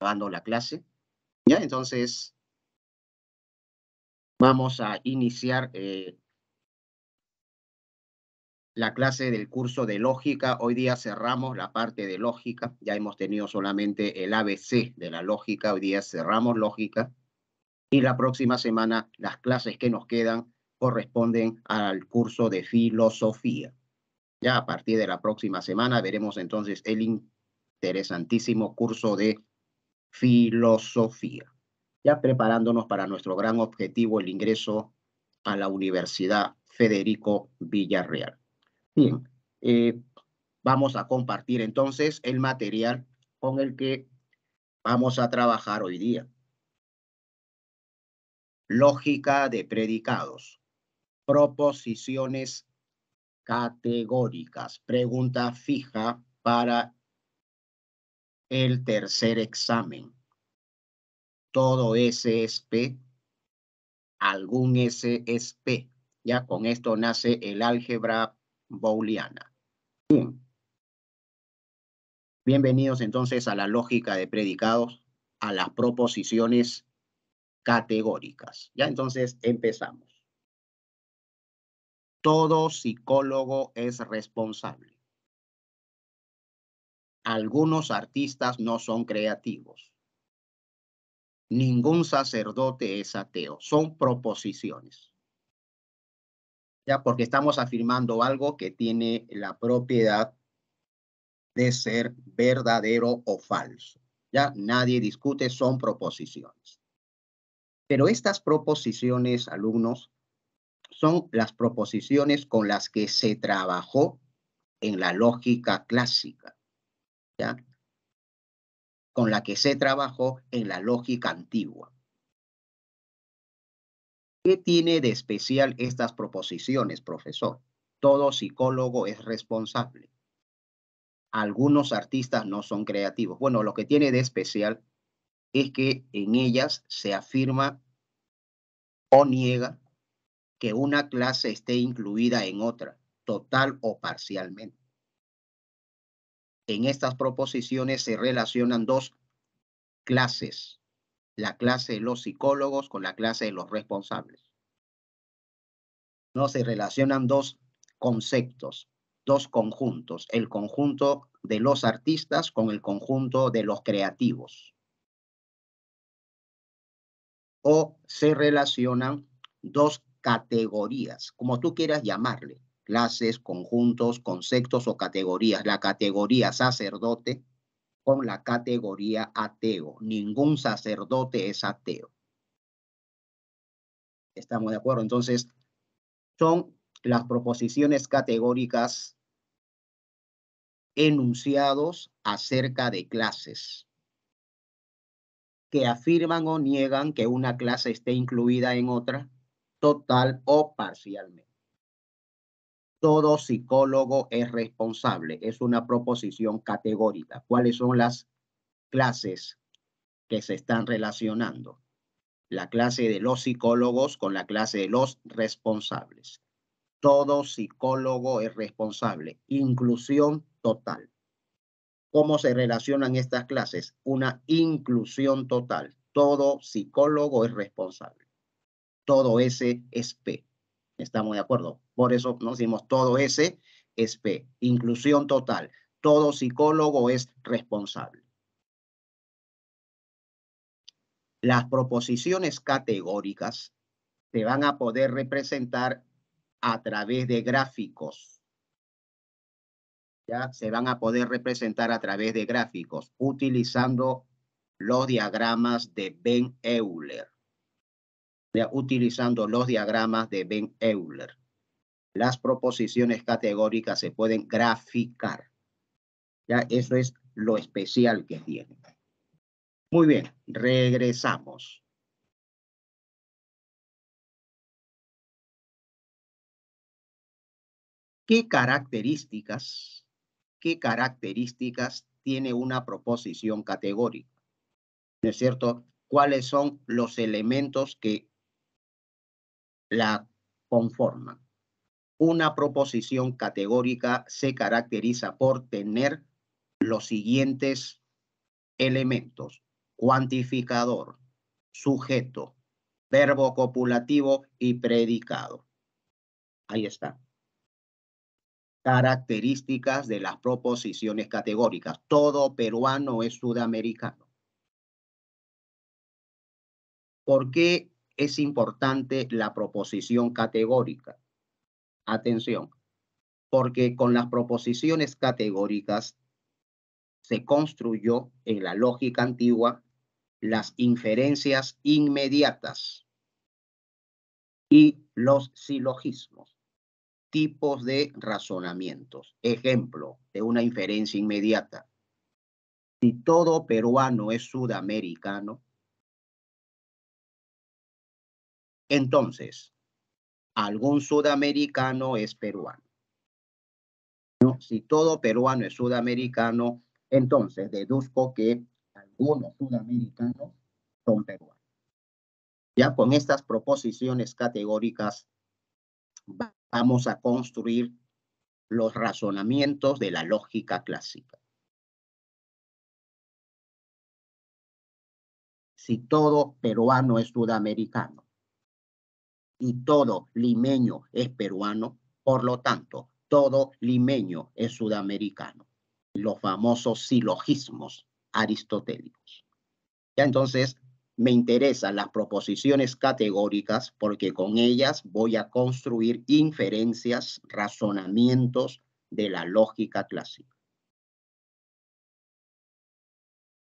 dando la clase. Ya, entonces vamos a iniciar la clase del curso de lógica. Hoy día cerramos la parte de lógica. Ya hemos tenido solamente el ABC de la lógica. Hoy día cerramos lógica. Y la próxima semana las clases que nos quedan corresponden al curso de filosofía. Ya a partir de la próxima semana veremos entonces el interesantísimo curso de filosofía. Ya preparándonos para nuestro gran objetivo, el ingreso a la Universidad Federico Villarreal. Bien, vamos a compartir entonces el material con el que vamos a trabajar hoy día. Lógica de predicados, proposiciones categóricas, pregunta fija para el tercer examen. Todo S es P, algún S es P. Ya con esto nace el álgebra booleana. Bien. Bienvenidos entonces a la lógica de predicados, a las proposiciones categóricas. Ya entonces empezamos. Todo psicólogo es responsable. Algunos artistas no son creativos. Ningún sacerdote es ateo. Son proposiciones. Ya, porque estamos afirmando algo que tiene la propiedad de ser verdadero o falso. Ya nadie discute, son proposiciones. Pero estas proposiciones, alumnos, son las proposiciones con las que se trabajó en la lógica clásica, ¿ya? Con la que se trabajó en la lógica antigua. ¿Qué tiene de especial estas proposiciones, profesor? Todo psicólogo es responsable. Algunos artistas no son creativos. Bueno, lo que tiene de especial es que en ellas se afirma o niega que una clase esté incluida en otra, total o parcialmente. En estas proposiciones se relacionan dos clases, la clase de los psicólogos con la clase de los responsables. No se relacionan dos conceptos, dos conjuntos, el conjunto de los artistas con el conjunto de los creativos. O se relacionan dos categorías, como tú quieras llamarle, clases, conjuntos, conceptos o categorías. La categoría sacerdote con la categoría ateo. Ningún sacerdote es ateo. ¿Estamos de acuerdo? Entonces, son las proposiciones categóricas enunciados acerca de clases que afirman o niegan que una clase esté incluida en otra, total o parcialmente. Todo psicólogo es responsable. Es una proposición categórica. ¿Cuáles son las clases que se están relacionando? La clase de los psicólogos con la clase de los responsables. Todo psicólogo es responsable. Inclusión total. ¿Cómo se relacionan estas clases? Una inclusión total. Todo psicólogo es responsable. Todo S es P. ¿Estamos de acuerdo? Por eso nos decimos todo S es P. Inclusión total. Todo psicólogo es responsable. Las proposiciones categóricas se van a poder representar a través de gráficos. Ya se van a poder representar a través de gráficos utilizando los diagramas de Venn-Euler. Utilizando los diagramas de Venn-Euler. Las proposiciones categóricas se pueden graficar. Ya eso es lo especial que tiene. Muy bien, regresamos. ¿Qué características tiene una proposición categórica? ¿No es cierto? ¿Cuáles son los elementos que la conforman? Una proposición categórica se caracteriza por tener los siguientes elementos. cuantificador, sujeto, verbo copulativo y predicado. Ahí está. Características de las proposiciones categóricas. Todo peruano es sudamericano. ¿Por qué es importante la proposición categórica? Atención, porque con las proposiciones categóricas se construyó en la lógica antigua las inferencias inmediatas y los silogismos, tipos de razonamientos. Ejemplo de una inferencia inmediata. Si todo peruano es sudamericano, entonces algún sudamericano es peruano. ¿No? Si todo peruano es sudamericano, entonces deduzco que algunos sudamericanos son peruanos. Ya con estas proposiciones categóricas vamos a construir los razonamientos de la lógica clásica. Si todo peruano es sudamericano y todo limeño es peruano, por lo tanto, todo limeño es sudamericano. Los famosos silogismos aristotélicos. Ya entonces, me interesan las proposiciones categóricas porque con ellas voy a construir inferencias, razonamientos de la lógica clásica.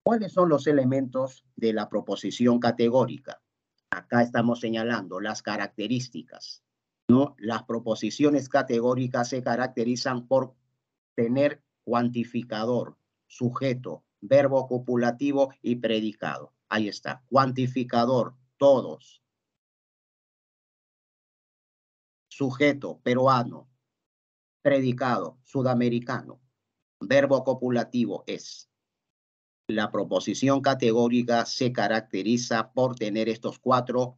¿Cuáles son los elementos de la proposición categórica? Acá estamos señalando las características, ¿no? Las proposiciones categóricas se caracterizan por tener cuantificador, sujeto, verbo copulativo y predicado. Ahí está, cuantificador, todos. Sujeto, peruano. Predicado, sudamericano. Verbo copulativo es. La proposición categórica se caracteriza por tener estos 4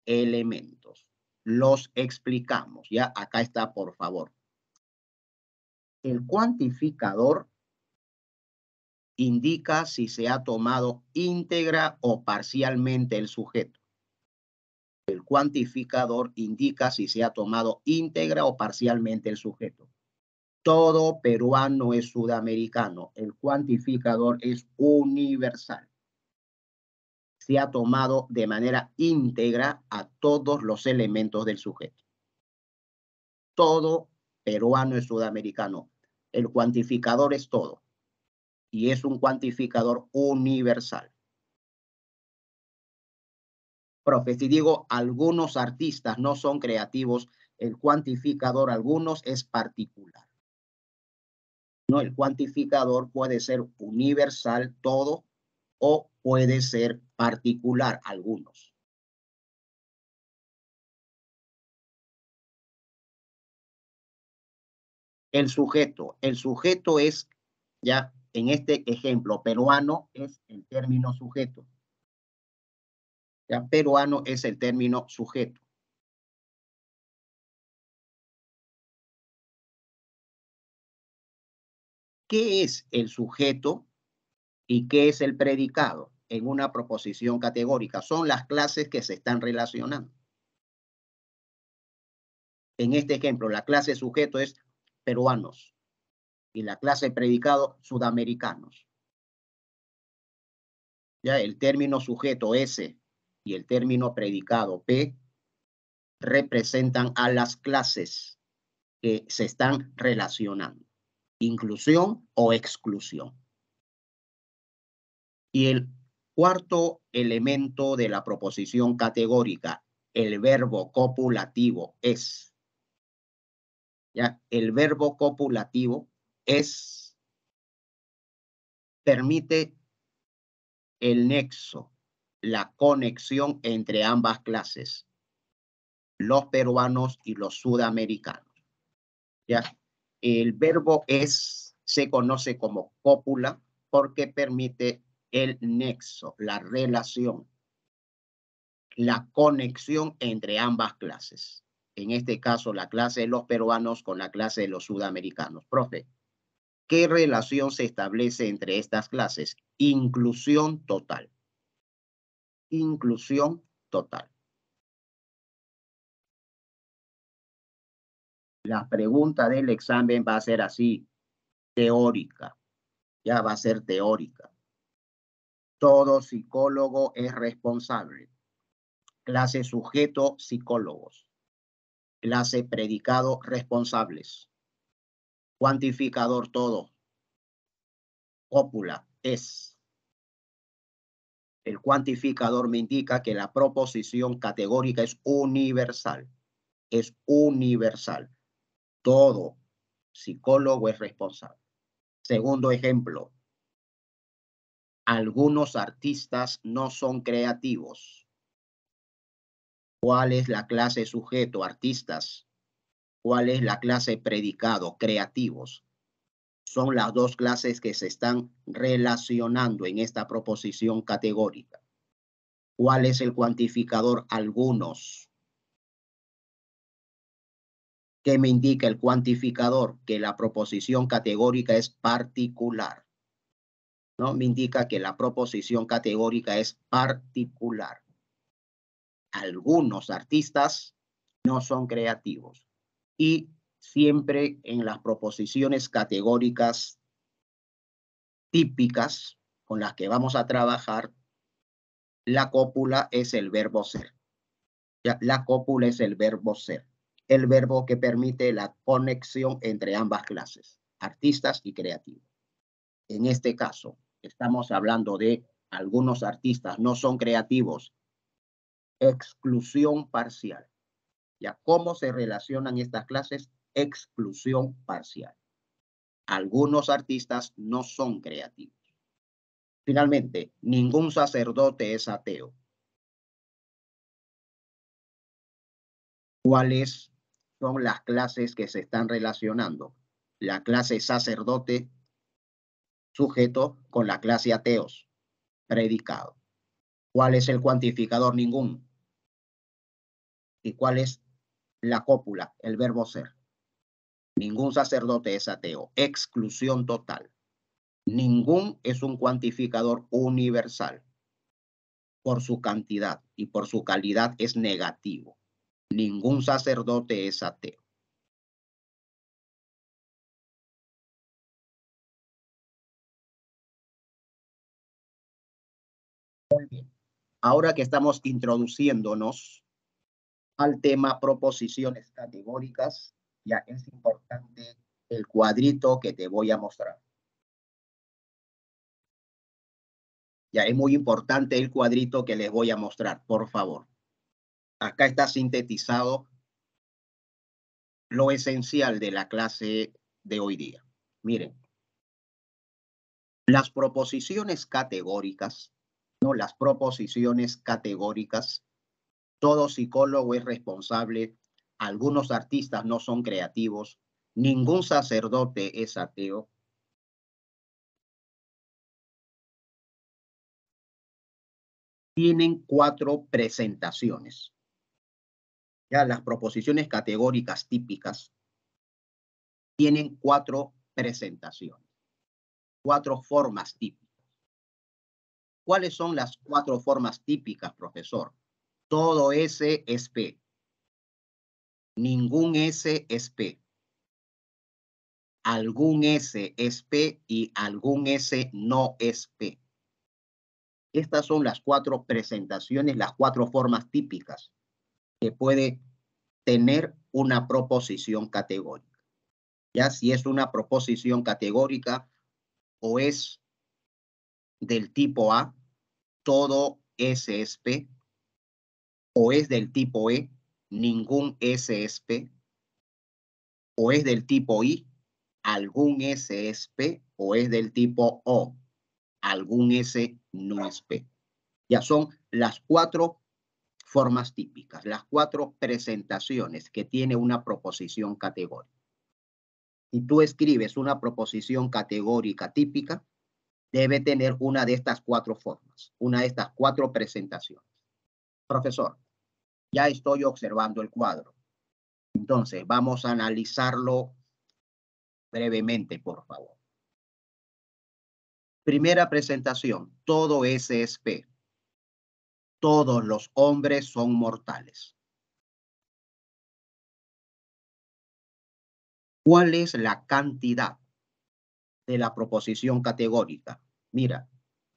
elementos. Los explicamos. Ya acá está, por favor. El cuantificador indica si se ha tomado íntegra o parcialmente el sujeto. El cuantificador indica si se ha tomado íntegra o parcialmente el sujeto. Todo peruano es sudamericano. El cuantificador es universal. Se ha tomado de manera íntegra a todos los elementos del sujeto. Todo peruano es sudamericano. El cuantificador es todo. Y es un cuantificador universal. Profe, si digo algunos artistas no son creativos, el cuantificador algunos es particular. No, el cuantificador puede ser universal, todo, o puede ser particular, algunos. El sujeto es, ya en este ejemplo peruano, es el término sujeto. Ya peruano es el término sujeto. ¿Qué es el sujeto y qué es el predicado en una proposición categórica? Son las clases que se están relacionando. En este ejemplo, la clase sujeto es peruanos y la clase predicado sudamericanos. Ya el término sujeto S y el término predicado P representan a las clases que se están relacionando. Inclusión o exclusión. Y el cuarto elemento de la proposición categórica, el verbo copulativo es. ¿Ya? El verbo copulativo es, permite el nexo, la conexión entre ambas clases, los peruanos y los sudamericanos. ¿Ya? El verbo es, se conoce como cópula porque permite el nexo, la relación, la conexión entre ambas clases. En este caso, la clase de los peruanos con la clase de los sudamericanos. Profe, ¿qué relación se establece entre estas clases? Inclusión total. inclusión total. La pregunta del examen va a ser así, teórica. Ya va a ser teórica. Todo psicólogo es responsable. Clase sujeto, psicólogos. Clase predicado, responsables. Cuantificador, todo. Cópula, es. El cuantificador me indica que la proposición categórica es universal. Es universal. Todo psicólogo es responsable. Segundo ejemplo. Algunos artistas no son creativos. ¿Cuál es la clase sujeto? Artistas. ¿Cuál es la clase predicado? Creativos. Son las dos clases que se están relacionando en esta proposición categórica. ¿Cuál es el cuantificador? Algunos. ¿Qué me indica el cuantificador? Que la proposición categórica es particular. ¿No? Me indica que la proposición categórica es particular. Algunos artistas no son creativos. Y siempre en las proposiciones categóricas típicas con las que vamos a trabajar, la cópula es el verbo ser. Ya, la cópula es el verbo ser. El verbo que permite la conexión entre ambas clases, artistas y creativos. En este caso, estamos hablando de algunos artistas no son creativos. Exclusión parcial. ¿Ya? ¿Cómo se relacionan estas clases? Exclusión parcial. Algunos artistas no son creativos. Finalmente, ningún sacerdote es ateo. ¿Cuáles son las clases que se están relacionando? La clase sacerdote, sujeto, con la clase ateos, predicado. ¿Cuál es el cuantificador? Ningún. ¿Y cuál es la cópula? El verbo ser. Ningún sacerdote es ateo. Exclusión total. Ningún es un cuantificador universal. Por su cantidad y por su calidad es negativo. Ningún sacerdote es ateo. Muy bien. Ahora que estamos introduciéndonos al tema proposiciones categóricas, ya es importante el cuadrito que te voy a mostrar. Ya es muy importante el cuadrito que les voy a mostrar, por favor. Acá está sintetizado lo esencial de la clase de hoy día. Miren, las proposiciones categóricas, ¿no? Las proposiciones categóricas, todo psicólogo es responsable, algunos artistas no son creativos, ningún sacerdote es ateo. Tienen 4 presentaciones. Ya las proposiciones categóricas típicas tienen 4 presentaciones, 4 formas típicas. ¿Cuáles son las 4 formas típicas, profesor? Todo S es P. Ningún S es P. Algún S es P y algún S no es P. Estas son las 4 presentaciones, las 4 formas típicas que puede tener una proposición categórica. Ya si es una proposición categórica o es del tipo A, todo S es P, o es del tipo E, ningún S es P, o es del tipo I, algún S es P, o es del tipo O, algún S no es P. Ya son las 4 formas típicas, las 4 presentaciones que tiene una proposición categórica. Si tú escribes una proposición categórica típica, debe tener una de estas 4 formas, una de estas 4 presentaciones. Profesor, ya estoy observando el cuadro. Entonces, vamos a analizarlo brevemente, por favor. Primera presentación, todo S es P. todos los hombres son mortales. ¿Cuál es la cantidad de la proposición categórica? Mira,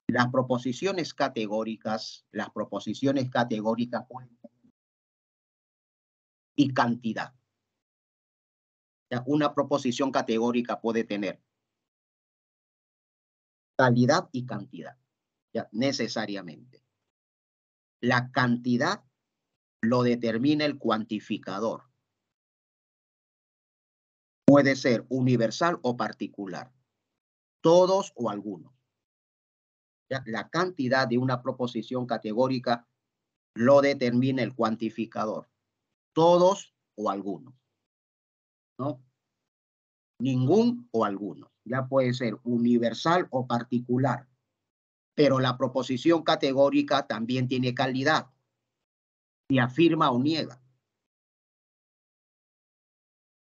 las proposiciones categóricas pueden y cantidad. Ya, una proposición categórica puede tener calidad y cantidad, ya, necesariamente. La cantidad lo determina el cuantificador. Puede ser universal o particular, todos o algunos. Ya, la cantidad de una proposición categórica lo determina el cuantificador, todos o algunos, ¿no? Ningún o algunos. Ya puede ser universal o particular, pero la proposición categórica también tiene calidad, y afirma o niega.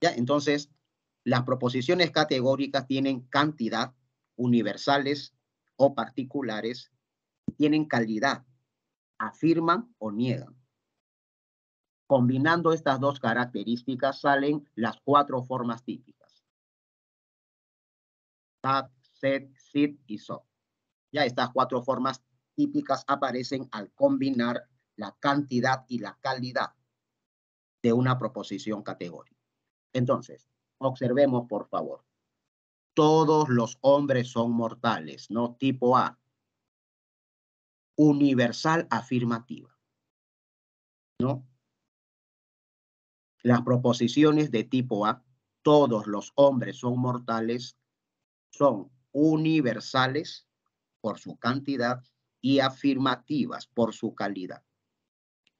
¿Ya? Entonces, las proposiciones categóricas tienen cantidad, universales o particulares, tienen calidad, afirman o niegan. Combinando estas dos características salen las 4 formas típicas: that, said, sit y so. Ya estas 4 formas típicas aparecen al combinar la cantidad y la calidad de una proposición categórica. Entonces, observemos, por favor. Todos los hombres son mortales, ¿no? Tipo A. Universal afirmativa, ¿no? Las proposiciones de tipo A, todos los hombres son mortales, son universales por su cantidad y afirmativas por su calidad.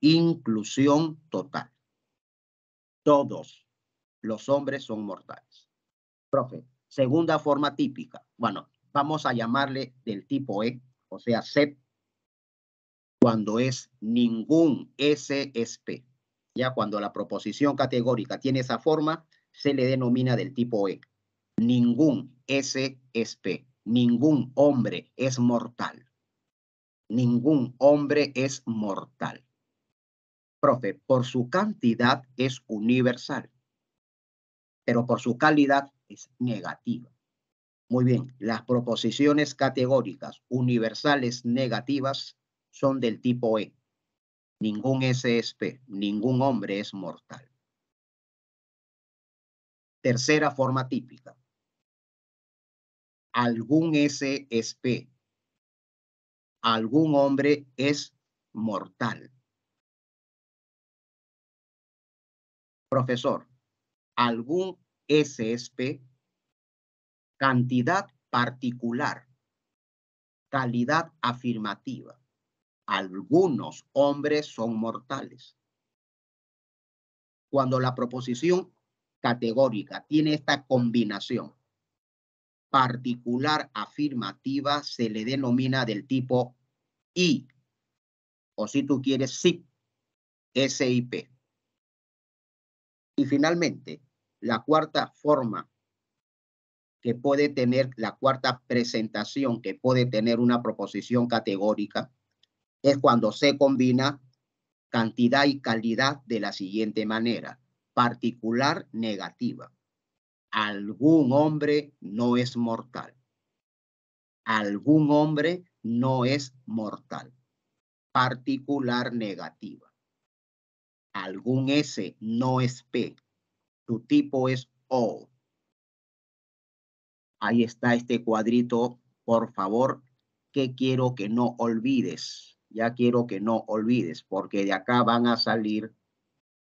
Inclusión total. Todos los hombres son mortales. Profe, segunda forma típica. Bueno, vamos a llamarle del tipo E, o sea, set, cuando es ningún S es P. Ya cuando la proposición categórica tiene esa forma, se le denomina del tipo E. Ningún S es P. Ningún hombre es mortal. Ningún hombre es mortal. Profe, por su cantidad es universal, pero por su calidad es negativa. Muy bien, las proposiciones categóricas universales negativas son del tipo E. Ningún S es P, ningún hombre es mortal. Tercera forma típica. Algún S es P. Algún hombre es mortal. Profesor, algún S es P, cantidad particular, calidad afirmativa. Algunos hombres son mortales. Cuando la proposición categórica tiene esta combinación particular afirmativa, se le denomina del tipo I, o si tú quieres SIP, SIP. Y finalmente, la cuarta forma que puede tener, la cuarta presentación que puede tener una proposición categórica es cuando se combina cantidad y calidad de la siguiente manera: particular negativa. Algún hombre no es mortal. Algún hombre no es mortal. Particular negativa. Algún S no es P. Tu tipo es O. Ahí está este cuadrito, por favor, que quiero que no olvides. Ya quiero que no olvides, porque de acá van a salir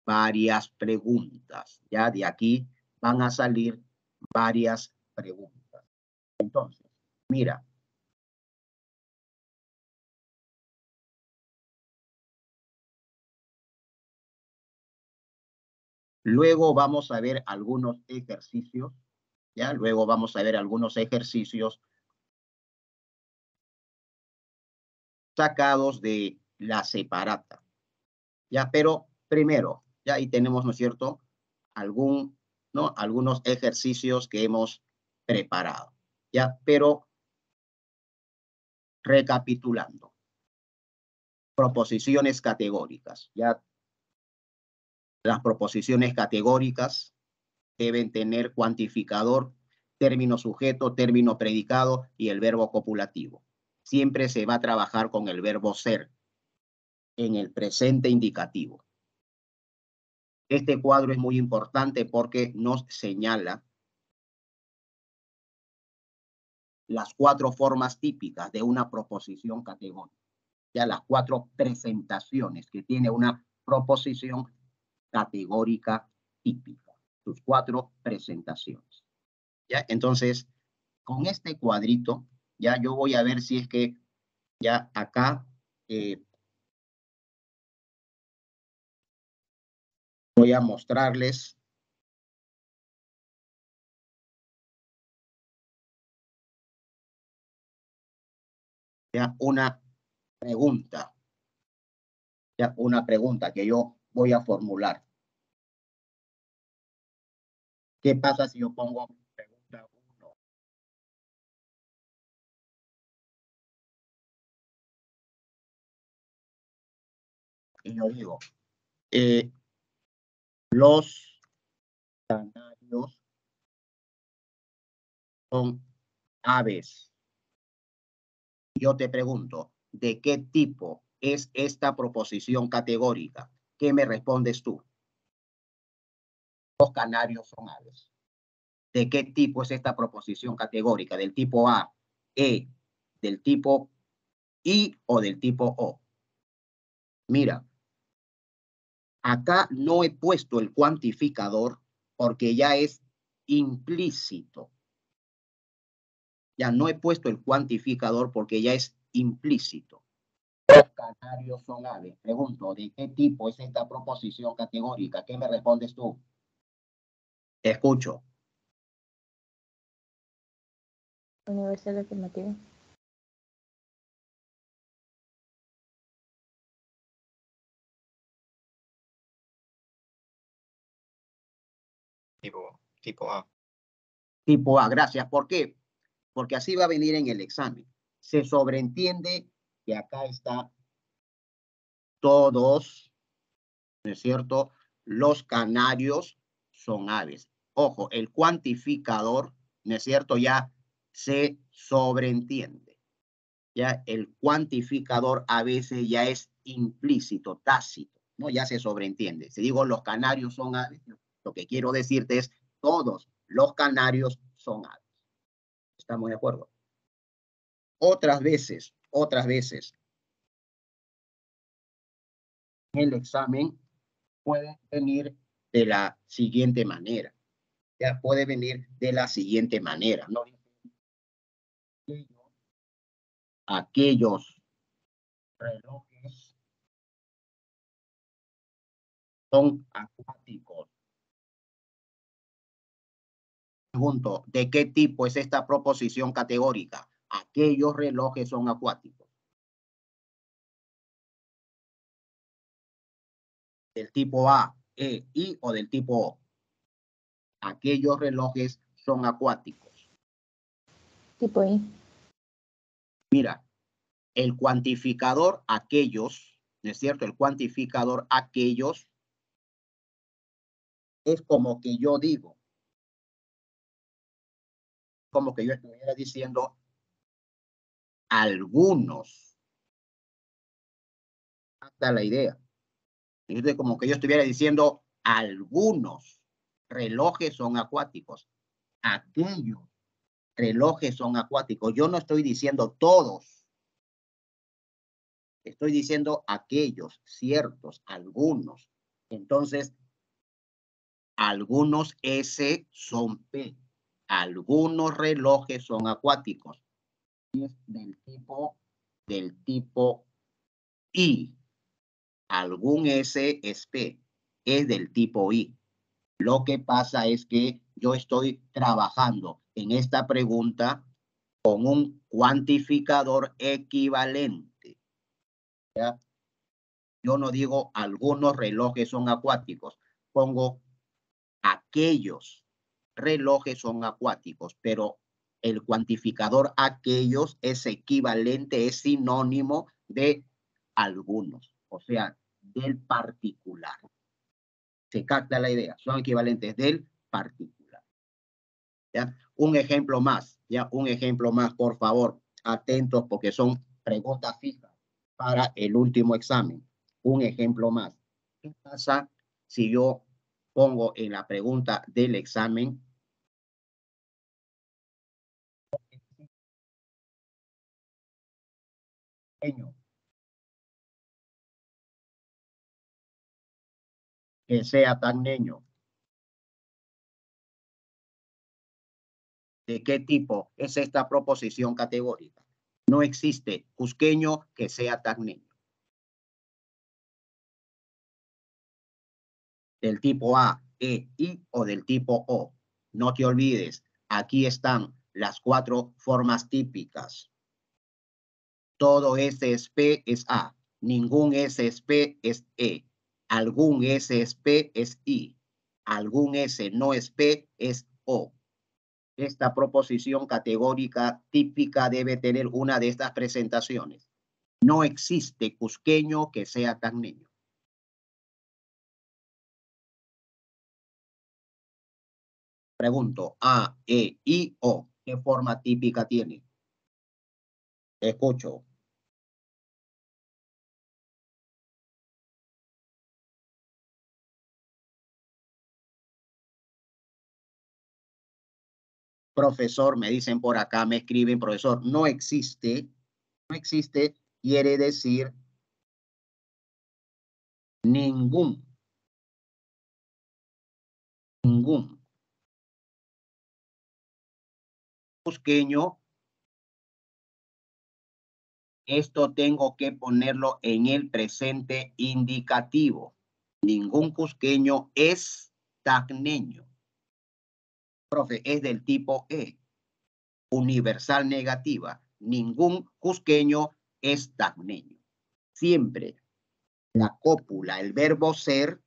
varias preguntas. Ya de aquí van a salir varias preguntas. Entonces, mira. Luego vamos a ver algunos ejercicios. Ya, luego vamos a ver algunos ejercicios sacados de la separata. Ya, pero primero, ya ahí tenemos, ¿no es cierto?, algunos ejercicios que hemos preparado. Ya, pero recapitulando. proposiciones categóricas. Ya las proposiciones categóricas deben tener cuantificador, término sujeto, término predicado y el verbo copulativo. Siempre se va a trabajar con el verbo ser en el presente indicativo. Este cuadro es muy importante porque nos señala las 4 formas típicas de una proposición categórica. Ya las 4 presentaciones que tiene una proposición categórica típica. Sus 4 presentaciones. ¿Ya? Entonces, con este cuadrito, ya yo voy a ver si es que ya acá voy a mostrarles ya una pregunta que yo voy a formular. ¿Qué pasa si yo pongo pregunta 1? Y yo digo, los canarios son aves. Yo te pregunto, ¿de qué tipo es esta proposición categórica? ¿Qué me respondes tú? Los canarios son aves. ¿De qué tipo es esta proposición categórica? ¿Del tipo A, E, del tipo I o del tipo O? Mira, acá no he puesto el cuantificador porque ya es implícito. Ya no he puesto el cuantificador porque ya es implícito. Los canarios son aves. Pregunto, ¿de qué tipo es esta proposición categórica? ¿Qué me respondes tú? Te escucho. Universal afirmativo. Tipo A. Tipo A, gracias. ¿Por qué? Porque así va a venir en el examen. Se sobreentiende que acá está todos, ¿no es cierto? Los canarios son aves. Ojo, el cuantificador, ¿no es cierto? Ya se sobreentiende. Ya el cuantificador a veces ya es implícito, tácito, ¿no? Ya se sobreentiende. Si digo los canarios son aves, lo que quiero decirte es todos los canarios son aves. ¿Estamos de acuerdo? Otras veces, el examen puede venir de la siguiente manera. Ya puede venir de la siguiente manera, ¿no? Aquellos relojes son acuáticos. Pregunto, ¿de qué tipo es esta proposición categórica? Aquellos relojes son acuáticos. Del tipo A, E, I o del tipo O. Aquellos relojes son acuáticos. Tipo I. Mira, el cuantificador aquellos, ¿no es cierto? El cuantificador aquellos es como que yo digo, como que yo estuviera diciendo algunos. Hasta la idea. Es como que yo estuviera diciendo algunos relojes son acuáticos. Aquellos relojes son acuáticos. Yo no estoy diciendo todos. Estoy diciendo aquellos, ciertos, algunos. Entonces, algunos S son P. Algunos relojes son acuáticos. Es del tipo I. Algún S es P. Es del tipo I. Lo que pasa es que yo estoy trabajando en esta pregunta con un cuantificador equivalente. ¿Ya? Yo no digo algunos relojes son acuáticos, pongo aquellos relojes son acuáticos, pero el cuantificador aquellos es equivalente, es sinónimo de algunos, o sea, del particular. ¿Se capta la idea? Son equivalentes del particular. ¿Ya? Un ejemplo más, por favor, atentos porque son preguntas fijas para el último examen. Un ejemplo más. ¿Qué pasa si yo pongo en la pregunta del examen que sea tan niño? ¿De qué tipo es esta proposición categórica? No existe cusqueño que sea tacneño. Del tipo A, E, I o del tipo O. No te olvides, aquí están las 4 formas típicas. Todo S es P es A. Ningún S es P es E. Algún S es P es I. Algún S no es P es O. Esta proposición categórica típica debe tener una de estas presentaciones. No existe cusqueño que sea tacneño. Pregunto, A, E, I, O. ¿Qué forma típica tiene? Escucho. Profesor, me dicen por acá, me escriben, profesor, no existe, quiere decir ningún. Cusqueño, esto tengo que ponerlo en el presente indicativo. Ningún cusqueño es tacneño. Profe, es del tipo E. Universal negativa. Ningún cusqueño es tacneño. Siempre la cópula, el verbo ser,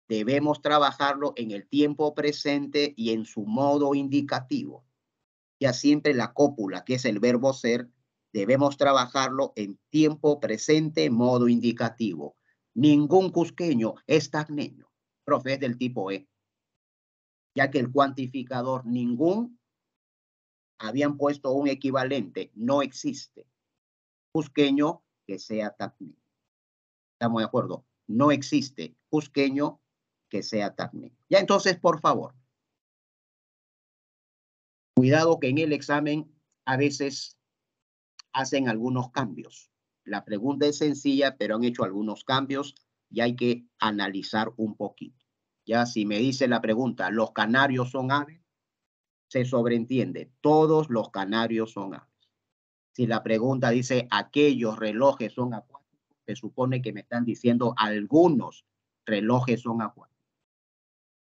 debemos trabajarlo en el tiempo presente y en su modo indicativo. Ya siempre la cópula, que es el verbo ser, debemos trabajarlo en tiempo presente, modo indicativo. Ningún cusqueño es tacneño. Profe, es del tipo E. Ya que el cuantificador ningún habían puesto un equivalente, no existe cusqueño que sea tacneño. ¿Estamos de acuerdo? No existe cusqueño que sea tacneño. Ya entonces, por favor, cuidado que en el examen a veces hacen algunos cambios. La pregunta es sencilla, pero han hecho algunos cambios y hay que analizar un poquito. Ya si me dice la pregunta, ¿los canarios son aves? Se sobreentiende, todos los canarios son aves. Si la pregunta dice, ¿aquellos relojes son acuáticos? Se supone que me están diciendo algunos relojes son acuáticos.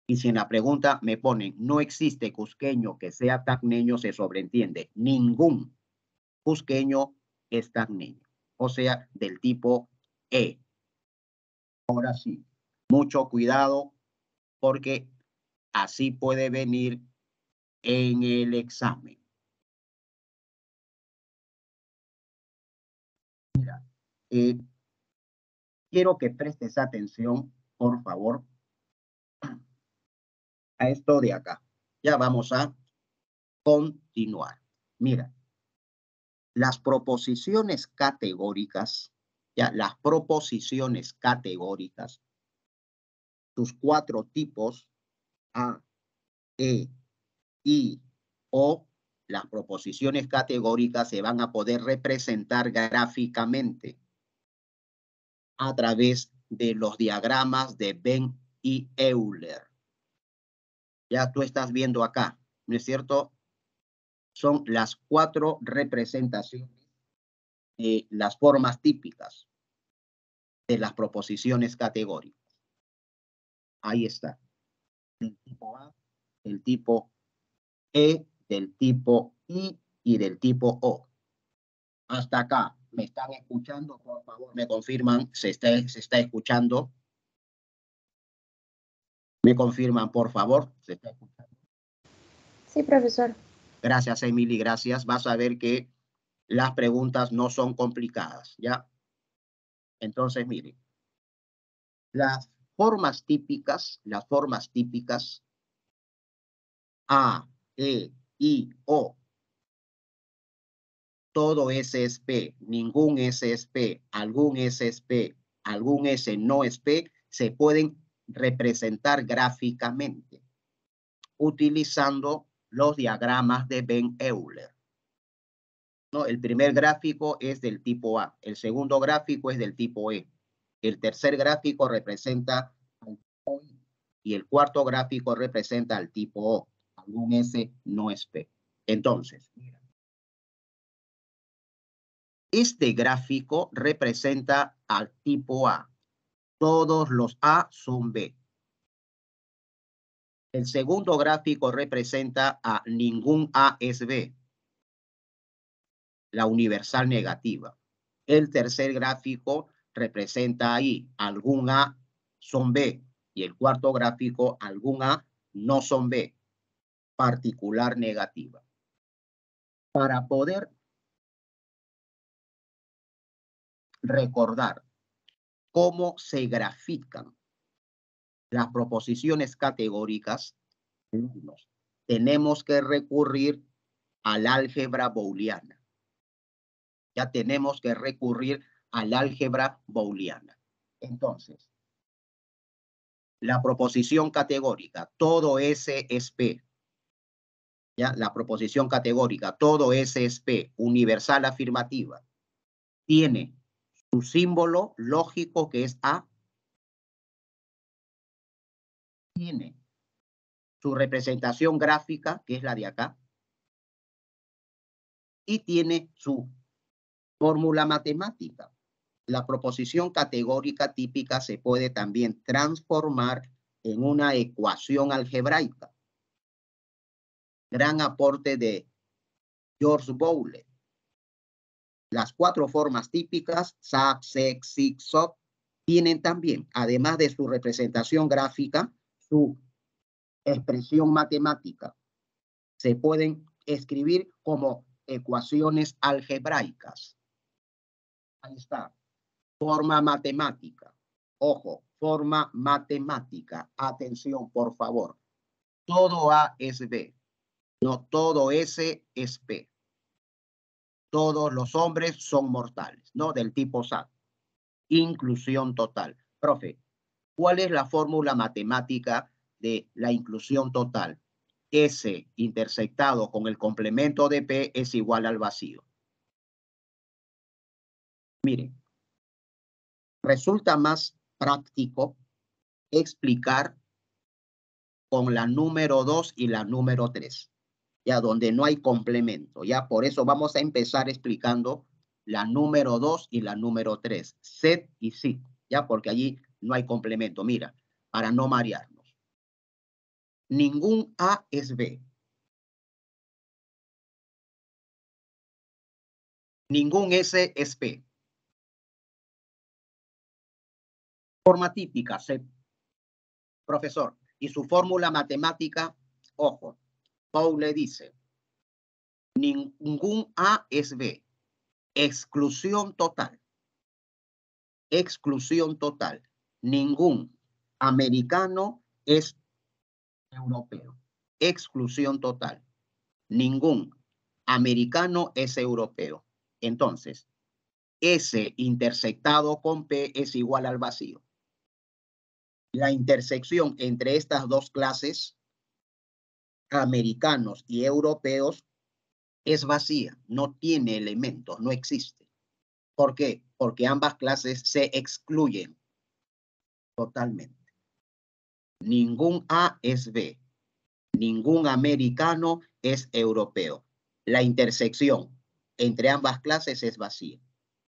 Y si en la pregunta me ponen, no existe cusqueño que sea tacneño, se sobreentiende, ningún cusqueño es tacneño. O sea, del tipo E. Ahora sí, mucho cuidado porque así puede venir en el examen. Mira, quiero que prestes atención, por favor, a esto de acá. Ya vamos a continuar. Mira, las proposiciones categóricas, ya las proposiciones categóricas, sus 4 tipos, A, E, I, O, las proposiciones categóricas se van a poder representar gráficamente a través de los diagramas de Venn y Euler. Ya tú estás viendo acá, ¿no es cierto? Son las 4 representaciones de las formas típicas de las proposiciones categóricas. Ahí está. Del tipo A, del tipo E, del tipo I y del tipo O. Hasta acá, ¿me están escuchando? Por favor, me confirman, se está escuchando. Me confirman, por favor, se está escuchando. Sí, profesor. Gracias, Emily, gracias. Vas a ver que las preguntas no son complicadas, ¿ya? Entonces, miren, las formas típicas, A, E, I, O, todo S es P, ningún S es P, algún S es P, algún S no es P, se pueden representar gráficamente utilizando los diagramas de Venn-Euler. ¿No? El primer gráfico es del tipo A, el segundo gráfico es del tipo E, el tercer gráfico representa al tipo I y el cuarto gráfico representa al tipo O. Algún S no es P. Entonces, mira, este gráfico representa al tipo A. Todos los A son B. El segundo gráfico representa a ningún A es B, la universal negativa. El tercer gráfico representa ahí algún A son B y el cuarto gráfico algún A no son B, particular negativa. Para poder recordar cómo se grafican las proposiciones categóricas, tenemos que recurrir al álgebra booleana. Ya tenemos que recurrir al álgebra booleana. Entonces, la proposición categórica, todo S es P. Ya, la proposición categórica, todo S es P, universal afirmativa, tiene su símbolo lógico que es A, tiene su representación gráfica, que es la de acá, y tiene su fórmula matemática. La proposición categórica típica se puede también transformar en una ecuación algebraica. Gran aporte de George Boole. Las cuatro formas típicas, SAC, SEC, SIG, SOC, tienen también, además de su representación gráfica, su expresión matemática. Se pueden escribir como ecuaciones algebraicas. Ahí está. Forma matemática. Ojo, forma matemática. Atención, por favor. Todo A es B. No todo S es P. Todos los hombres son mortales, ¿no? Del tipo SAT. Inclusión total. Profe, ¿cuál es la fórmula matemática de la inclusión total? S intersectado con el complemento de P es igual al vacío. Miren, resulta más práctico explicar con la número 2 y la número 3, ya donde no hay complemento. Ya por eso vamos a empezar explicando la número 2 y la número 3, set y sit, ya porque allí no hay complemento. Mira, para no marearnos. Ningún A es B. Ningún S es P. Forma típica, set. Profesor, y su fórmula matemática, ojo, Paul le dice, ningún A es B. Exclusión total. Exclusión total. Ningún americano es europeo. Exclusión total. Ningún americano es europeo. Entonces, S intersectado con P es igual al vacío. La intersección entre estas dos clases, americanos y europeos, es vacía, no tiene elementos, no existe. ¿Por qué? Porque ambas clases se excluyen totalmente. Ningún A es B, ningún americano es europeo. La intersección entre ambas clases es vacía.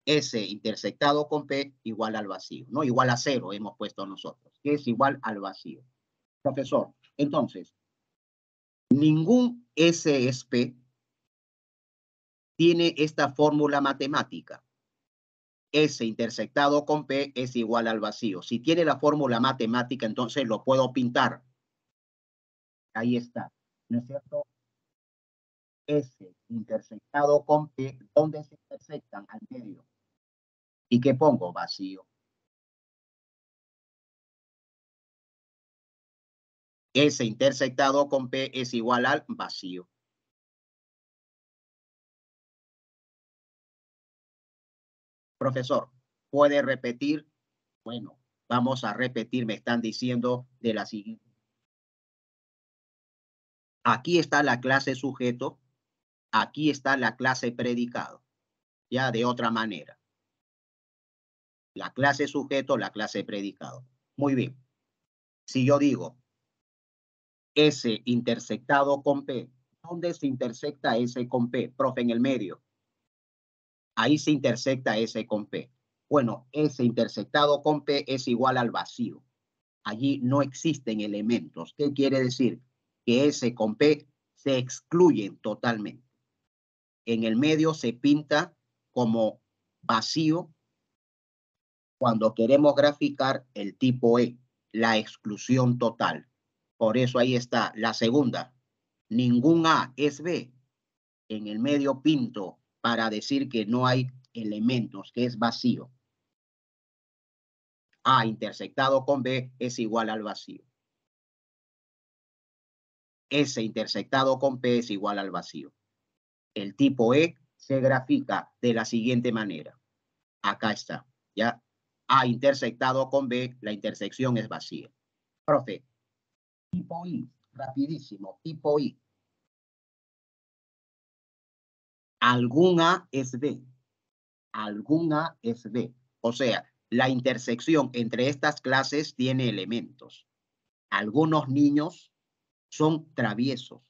S intersectado con P igual al vacío, no igual a cero hemos puesto nosotros, que es igual al vacío. Profesor, entonces, ningún S es P tiene esta fórmula matemática. S intersectado con P es igual al vacío. Si tiene la fórmula matemática, entonces lo puedo pintar. Ahí está, ¿no es cierto? S intersectado con P, ¿dónde se intersectan? Al medio. ¿Y qué pongo? Vacío. S intersectado con P es igual al vacío. Profesor, ¿puede repetir? Bueno, vamos a repetir, me están diciendo de la siguiente. Aquí está la clase sujeto, aquí está la clase predicado. Ya de otra manera. La clase sujeto, la clase predicado. Muy bien. Si yo digo S intersectado con P, ¿dónde se intersecta S con P? Profe, en el medio. Ahí se intersecta S con P. Bueno, S intersectado con P es igual al vacío. Allí no existen elementos. ¿Qué quiere decir? Que S con P se excluyen totalmente. En el medio se pinta como vacío cuando queremos graficar el tipo E, la exclusión total. Por eso ahí está la segunda. Ningún A es B. En el medio pinto para decir que no hay elementos, que es vacío. A intersectado con B es igual al vacío. S intersectado con P es igual al vacío. El tipo E se grafica de la siguiente manera. Acá está, ¿ya? A intersectado con B, la intersección es vacía. Profe, tipo I, rapidísimo, tipo I. Algún A es B. Algún A es B. O sea, la intersección entre estas clases tiene elementos. Algunos niños son traviesos.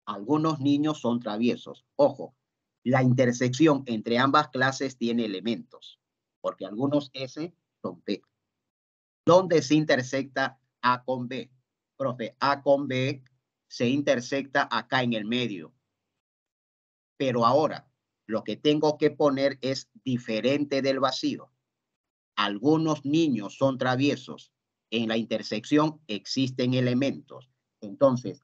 Algunos niños son traviesos. Ojo, la intersección entre ambas clases tiene elementos, porque algunos S son P. ¿Dónde se intersecta A con B? Profe, A con B se intersecta acá en el medio. Pero ahora, lo que tengo que poner es diferente del vacío. Algunos niños son traviesos. En la intersección existen elementos. Entonces,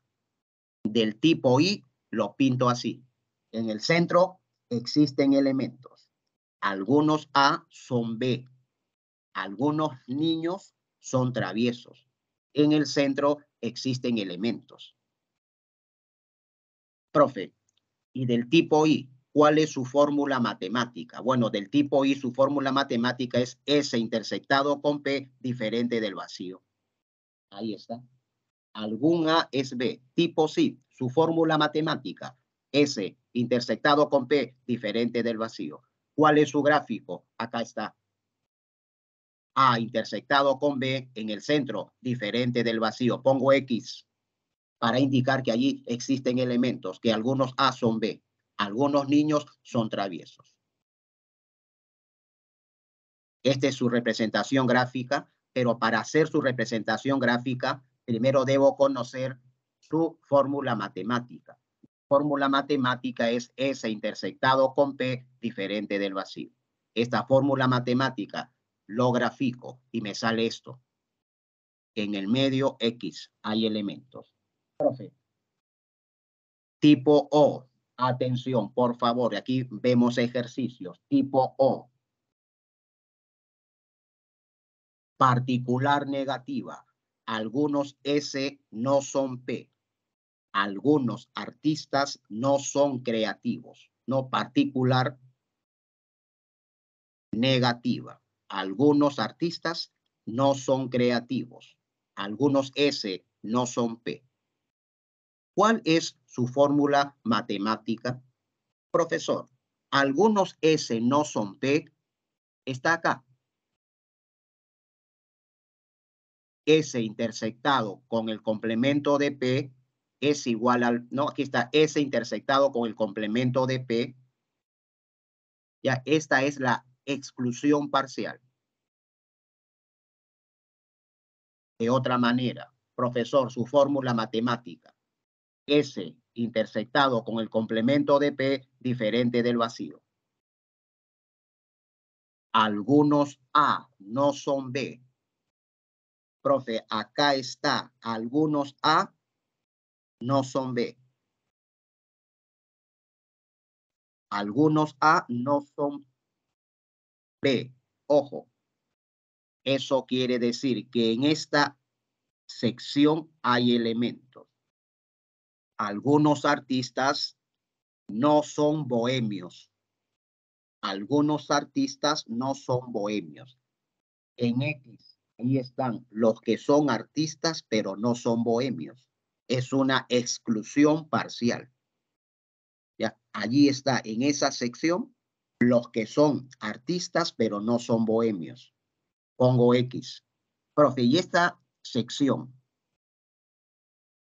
del tipo I lo pinto así. En el centro existen elementos. Algunos A son B. Algunos niños son traviesos. En el centro existen elementos. Profe, y del tipo I, ¿cuál es su fórmula matemática? Bueno, del tipo I su fórmula matemática es S intersectado con P diferente del vacío. Ahí está. Algún A es B. Tipo C, su fórmula matemática, S intersectado con P diferente del vacío. ¿Cuál es su gráfico? Acá está. A intersectado con B en el centro, diferente del vacío. Pongo X para indicar que allí existen elementos, que algunos A son B. Algunos niños son traviesos. Esta es su representación gráfica, pero para hacer su representación gráfica, primero debo conocer su fórmula matemática. Fórmula matemática es S intersectado con P diferente del vacío. Esta fórmula matemática lo grafico y me sale esto. En el medio X hay elementos. Profe. Tipo O. Atención, por favor. Aquí vemos ejercicios. Tipo O. Particular negativa. Algunos S no son P. Algunos artistas no son creativos. No particular negativa. Algunos artistas no son creativos. Algunos S no son P. ¿Cuál es su fórmula matemática? Profesor, algunos S no son P. Está acá. S intersectado con el complemento de P es igual al... No, aquí está S intersectado con el complemento de P. Ya, esta es la exclusión parcial. De otra manera, profesor, su fórmula matemática. S intersectado con el complemento de P diferente del vacío. Algunos A no son B. Profe, acá está. Algunos A no son B. Algunos A no son B. Ojo, eso quiere decir que en esta sección hay elementos. Algunos artistas no son bohemios. Algunos artistas no son bohemios. En X, ahí están los que son artistas, pero no son bohemios. Es una exclusión parcial. ¿Ya? Allí está, en esa sección, los que son artistas, pero no son bohemios. Pongo X. Profe, y esta sección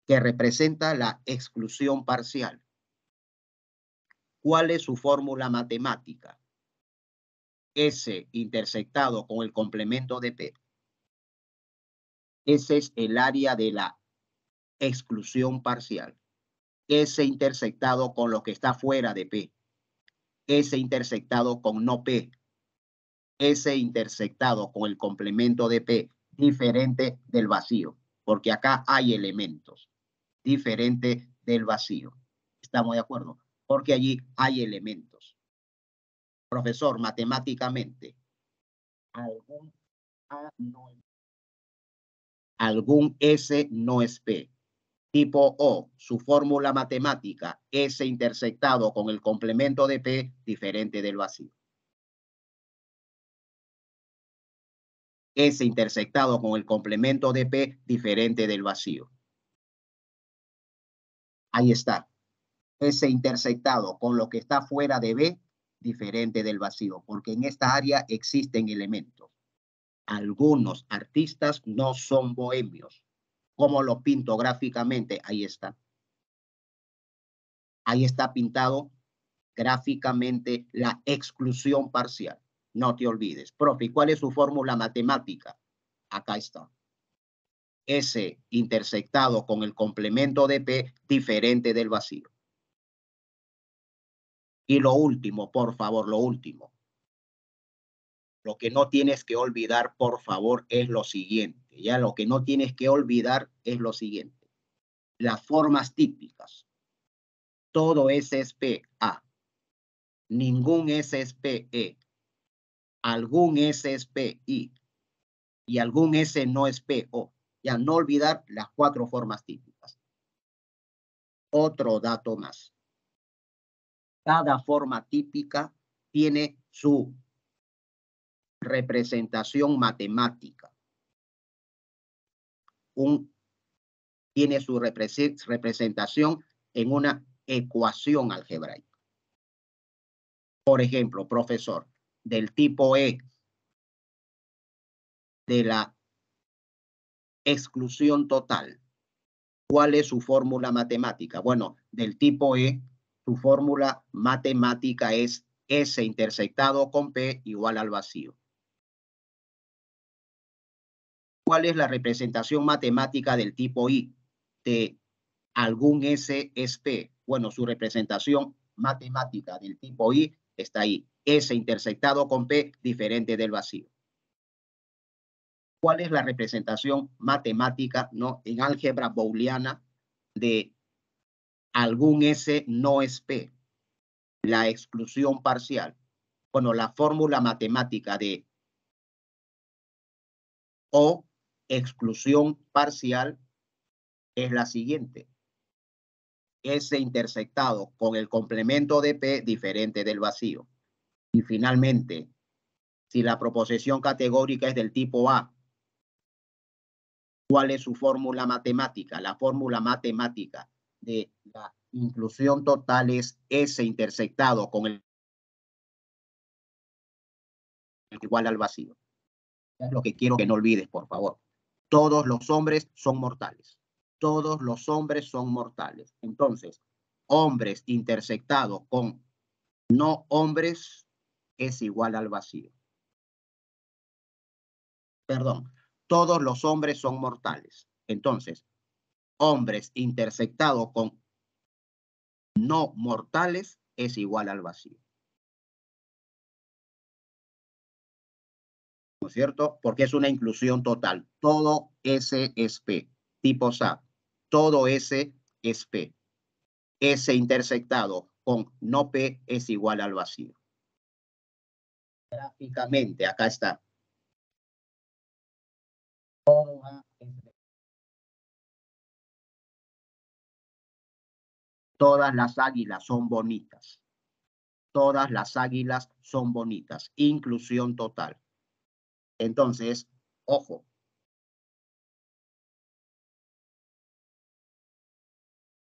que representa la exclusión parcial, ¿cuál es su fórmula matemática? S intersectado con el complemento de P. Ese es el área de la exclusión parcial. S intersectado con lo que está fuera de P. S intersectado con no P. S intersectado con el complemento de P, diferente del vacío, porque acá hay elementos, diferente del vacío. ¿Estamos de acuerdo? Porque allí hay elementos. Profesor, matemáticamente, algún A no es, algún S no es P. Tipo O, su fórmula matemática, S intersectado con el complemento de P, diferente del vacío. S intersectado con el complemento de P, diferente del vacío. Ahí está. S intersectado con lo que está fuera de B, diferente del vacío, porque en esta área existen elementos. Algunos artistas no son bohemios. ¿Cómo lo pinto gráficamente? Ahí está. Ahí está pintado gráficamente la exclusión parcial. No te olvides. Profe, ¿cuál es su fórmula matemática? Acá está. S intersectado con el complemento de P, diferente del vacío. Y lo último, por favor, lo último. Lo que no tienes que olvidar, por favor, es lo siguiente. Ya lo que no tienes que olvidar es lo siguiente. Las formas típicas. Todo S es PA. Ningún S es PE. Algún S es PI. Y algún S no es PO. Ya no olvidar las 4 formas típicas. Otro dato más. Cada forma típica tiene su representación matemática. Tiene su representación en una ecuación algebraica. Por ejemplo, profesor, del tipo E, de la exclusión total, ¿cuál es su fórmula matemática? Bueno, del tipo E, su fórmula matemática es S intersectado con P igual al vacío. ¿Cuál es la representación matemática del tipo I? De algún S es P. Bueno, su representación matemática del tipo I está ahí. S intersectado con P, diferente del vacío. ¿Cuál es la representación matemática, no, en álgebra booleana de algún S no es P? La exclusión parcial. Bueno, la fórmula matemática de O, exclusión parcial, es la siguiente. S intersectado con el complemento de P, diferente del vacío. Y finalmente, si la proposición categórica es del tipo A, ¿cuál es su fórmula matemática? La fórmula matemática de la inclusión total es S intersectado con el igual al vacío. Es lo que quiero que no olvides, por favor. Todos los hombres son mortales. Todos los hombres son mortales. Entonces, hombres intersectados con no hombres es igual al vacío. Perdón, todos los hombres son mortales. Entonces, hombres intersectados con no mortales es igual al vacío. ¿No es cierto? Porque es una inclusión total. Todo S es P. Tipo SA. Todo S es P. S intersectado con no P es igual al vacío. Gráficamente, acá está. Todo A es B. Todas las águilas son bonitas. Todas las águilas son bonitas. Inclusión total. Entonces, ojo.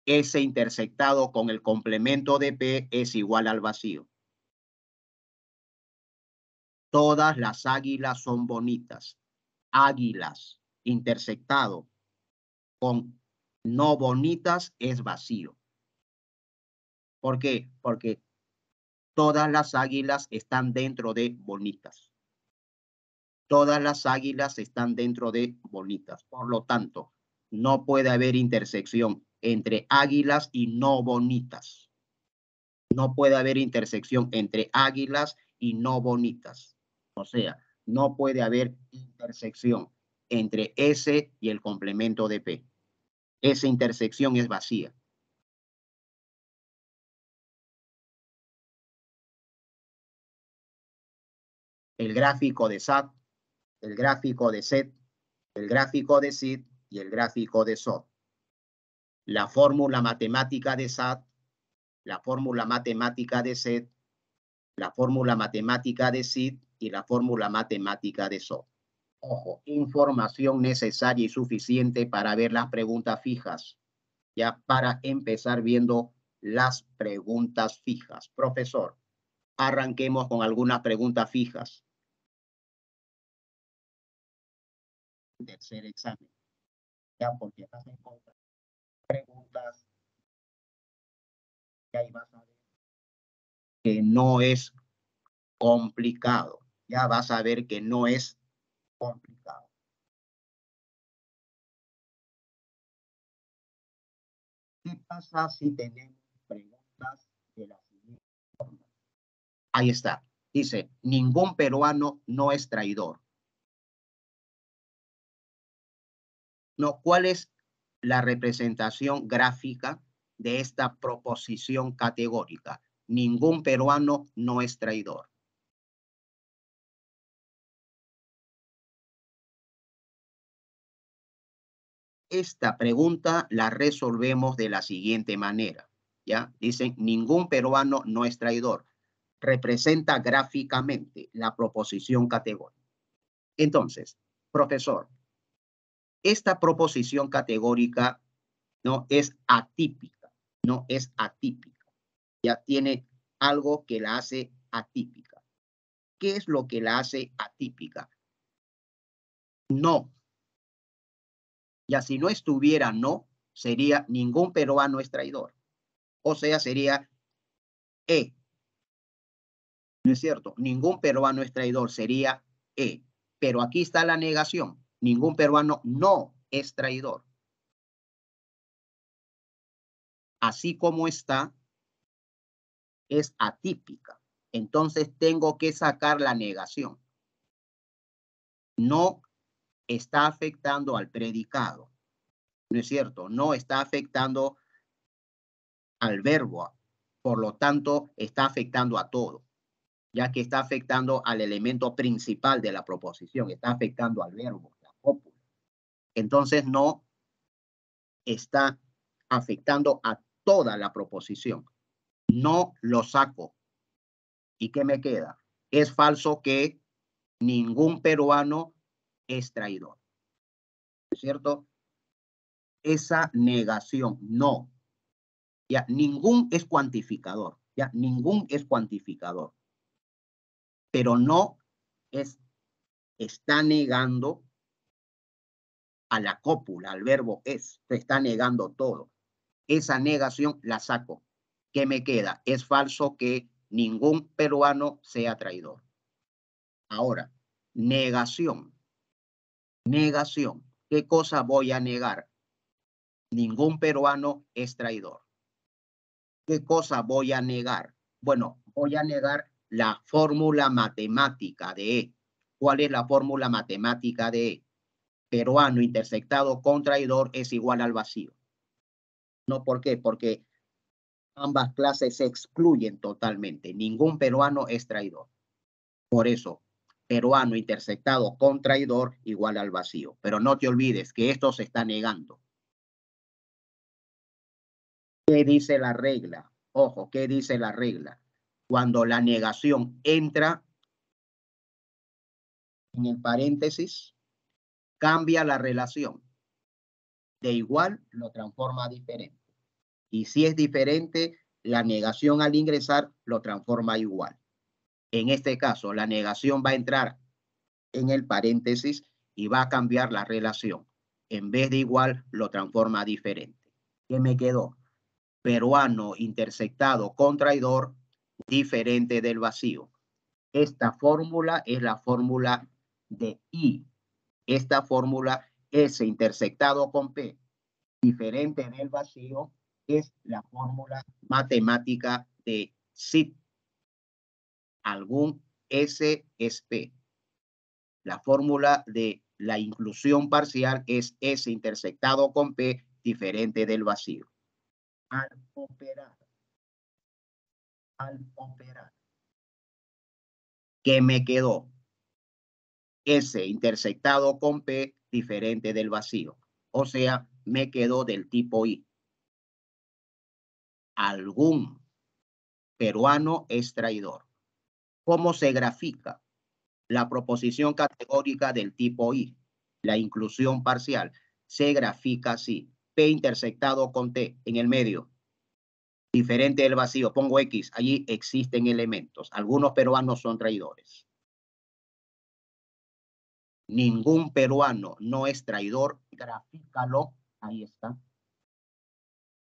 S intersectado con el complemento de P es igual al vacío. Todas las águilas son bonitas. Águilas intersectado con no bonitas es vacío. ¿Por qué? Porque todas las águilas están dentro de bonitas. Todas las águilas están dentro de bonitas. Por lo tanto, no puede haber intersección entre águilas y no bonitas. No puede haber intersección entre águilas y no bonitas. O sea, no puede haber intersección entre S y el complemento de P. Esa intersección es vacía. El gráfico de SAT, el gráfico de SET, el gráfico de SID y el gráfico de SOT. La fórmula matemática de SAT, la fórmula matemática de SET, la fórmula matemática de SID y la fórmula matemática de SOT. Ojo, información necesaria y suficiente para ver las preguntas fijas. Ya para empezar viendo las preguntas fijas. Profesor, arranquemos con algunas preguntas fijas. Tercer examen. Ya, porque vas a encontrar preguntas que ahí vas a ver que no es complicado. Ya vas a ver que no es complicado. ¿Qué pasa si tenemos preguntas de la siguiente forma? Ahí está. Dice, ningún peruano no es traidor. No, ¿cuál es la representación gráfica de esta proposición categórica? Ningún peruano no es traidor. Esta pregunta la resolvemos de la siguiente manera. ¿Ya? Dicen, ningún peruano no es traidor. Representa gráficamente la proposición categórica. Entonces, profesor, esta proposición categórica no es atípica, no es atípica. Ya tiene algo que la hace atípica. ¿Qué es lo que la hace atípica? No. Ya si no estuviera no, sería ningún peruano es traidor. O sea, sería E. ¿No es cierto? Ningún peruano es traidor, sería E. Pero aquí está la negación. Ningún peruano no es traidor. Así como está, es atípica. Entonces tengo que sacar la negación. No está afectando al predicado. ¿No es cierto? No está afectando al verbo. Por lo tanto, está afectando a todo, ya que está afectando al elemento principal de la proposición, está afectando al verbo, la cópula. Entonces, no está afectando a toda la proposición. No lo saco. ¿Y qué me queda? Es falso que ningún peruano es traidor. ¿Es cierto? Esa negación, no. Ya, ningún es cuantificador. Ya, ningún es cuantificador. Pero no está negando a la cópula, al verbo es. Se está negando todo. Esa negación la saco. ¿Qué me queda? Es falso que ningún peruano sea traidor. Ahora, negación. Negación. ¿Qué cosa voy a negar? Ningún peruano es traidor. ¿Qué cosa voy a negar? Bueno, voy a negar la fórmula matemática de E. ¿Cuál es la fórmula matemática de E? Peruano intersectado con traidor es igual al vacío. ¿No? ¿Por qué? Porque ambas clases se excluyen totalmente. Ningún peruano es traidor. Por eso, peruano intersectado con traidor igual al vacío. Pero no te olvides que esto se está negando. ¿Qué dice la regla? Ojo, ¿qué dice la regla? Cuando la negación entra en el paréntesis, cambia la relación. De igual lo transforma a diferente. Y si es diferente, la negación al ingresar lo transforma a igual. En este caso, la negación va a entrar en el paréntesis y va a cambiar la relación. En vez de igual, lo transforma a diferente. ¿Qué me quedó? Peruano intersectado con traidor, diferente del vacío. Esta fórmula es la fórmula de I. Esta fórmula S intersectado con P, diferente del vacío, es la fórmula matemática de SIT. Algún S es P. La fórmula de la inclusión parcial es S intersectado con P, diferente del vacío. Al operar, ¿qué me quedó? S intersectado con P, diferente del vacío. O sea, me quedó del tipo I. Algún peruano es traidor. ¿Cómo se grafica? La proposición categórica del tipo I, la inclusión parcial, se grafica así. P intersectado con T en el medio, diferente del vacío, pongo X, allí existen elementos. Algunos peruanos son traidores. Ningún peruano no es traidor, grafícalo, ahí está.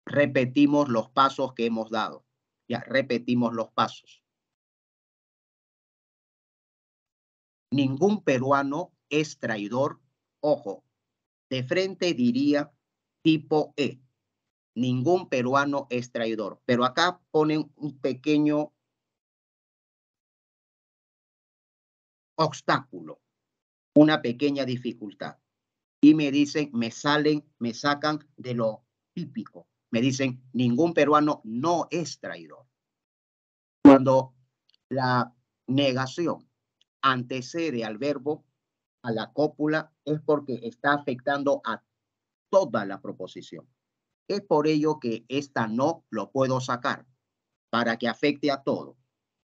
Repetimos los pasos que hemos dado. Ya, repetimos los pasos. Ningún peruano es traidor, ojo, de frente diría tipo E. Ningún peruano es traidor. Pero acá ponen un pequeño obstáculo, una pequeña dificultad. Y me dicen, me sacan de lo típico. Me dicen, ningún peruano no es traidor. Cuando la negación antecede al verbo, a la cópula, es porque está afectando a toda la proposición. Es por ello que esta no lo puedo sacar, para que afecte a todo.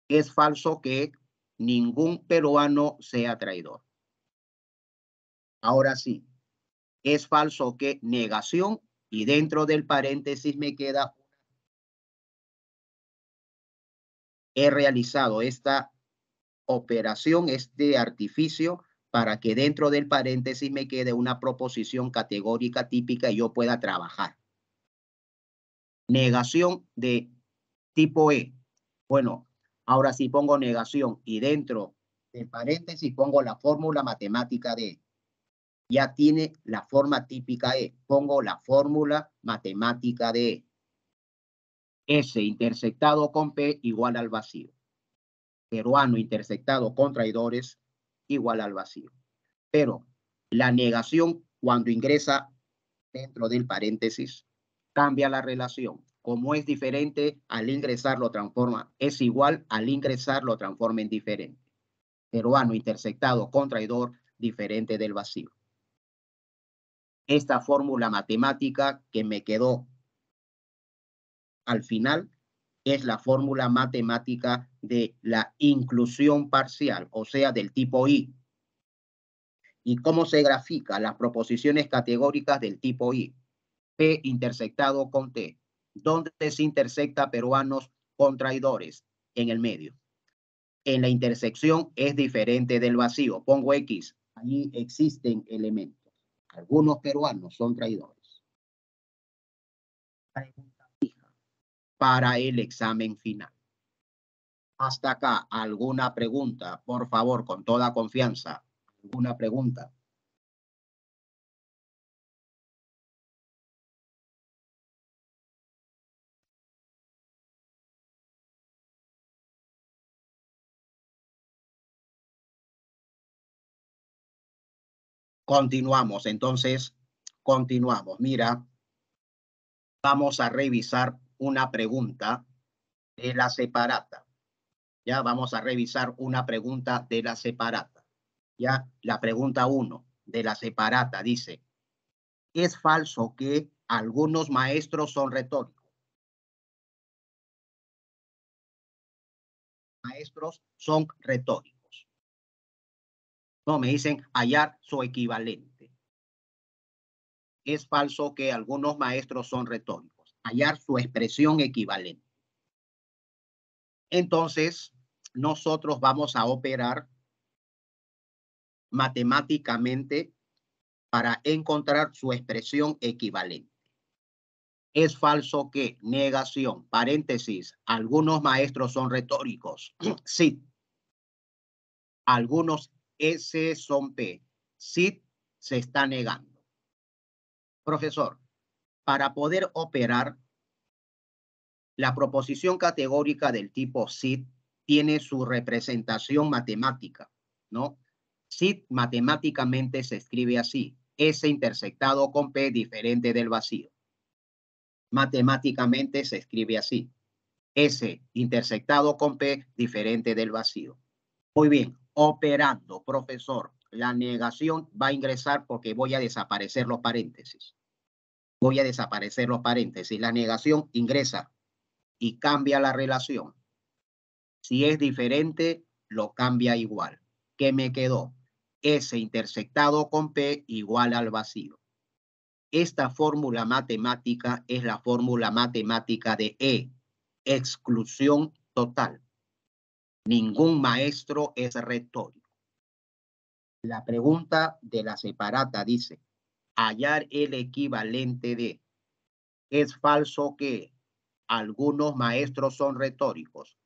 Es falso que ningún peruano sea traidor. Ahora sí, es falso que negación y dentro del paréntesis me queda, he realizado esta operación, este artificio, para que dentro del paréntesis me quede una proposición categórica típica y yo pueda trabajar. Negación de tipo E. Bueno, ahora sí pongo negación y dentro del paréntesis pongo la fórmula matemática de E. Ya tiene la forma típica E. Pongo la fórmula matemática de E. S intersectado con P igual al vacío. Peruano intersectado con traidores igual al vacío. Pero la negación cuando ingresa dentro del paréntesis cambia la relación. Como es diferente, al ingresar lo transforma. Es igual, al ingresar lo transforma en diferente. Peruano intersectado con traidor, diferente del vacío. Esta fórmula matemática que me quedó al final es la fórmula matemática de la inclusión parcial, o sea, del tipo I. ¿Y cómo se grafica? Las proposiciones categóricas del tipo I. P intersectado con T. ¿Dónde se intersecta peruanos con traidores? En el medio. En la intersección es diferente del vacío. Pongo X. Allí existen elementos. Algunos peruanos son traidores. Pregunta fija para el examen final. Hasta acá, ¿alguna pregunta? Por favor, con toda confianza. ¿Alguna pregunta? Continuamos, entonces, continuamos. Mira, vamos a revisar una pregunta de la separata. Ya vamos a revisar una pregunta de la separata. Ya la pregunta 1 de la separata dice, ¿es falso que algunos maestros son retóricos? Maestros son retóricos. No, me dicen hallar su equivalente. Es falso que algunos maestros son retóricos. Hallar su expresión equivalente. Entonces, nosotros vamos a operar matemáticamente para encontrar su expresión equivalente. Es falso que, negación, paréntesis, algunos maestros son retóricos. Sí. Algunos S son P. Sí se está negando. Profesor, para poder operar, la proposición categórica del tipo SID tiene su representación matemática, ¿no? SID matemáticamente se escribe así, S intersectado con P diferente del vacío. Matemáticamente se escribe así, S intersectado con P diferente del vacío. Muy bien, operando, profesor, la negación va a ingresar porque voy a desaparecer los paréntesis. Voy a desaparecer los paréntesis. La negación ingresa y cambia la relación. Si es diferente, lo cambia igual. ¿Qué me quedó? S intersectado con P igual al vacío. Esta fórmula matemática es la fórmula matemática de E, exclusión total. Ningún maestro es retórico. La pregunta de la separata dice, hallar el equivalente de, ¿es falso que algunos maestros son retóricos?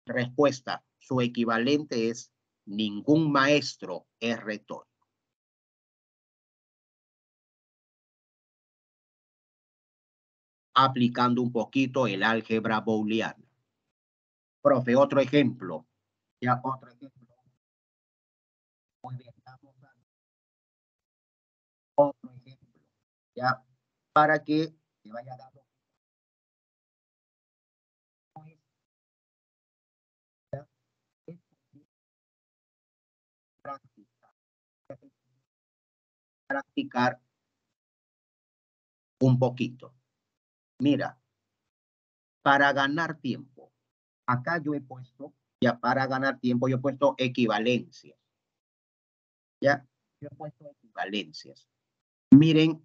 Respuesta, su equivalente es, ningún maestro es retórico. Aplicando un poquito el álgebra booleana. Profe, otro ejemplo. Ya, otro ejemplo. Muy bien, vamos a otro ejemplo. Ya, para que se vaya dando. Practicar un poquito. Mira, para ganar tiempo, acá yo he puesto, ya para ganar tiempo, yo he puesto equivalencias. Ya, yo he puesto equivalencias. Miren,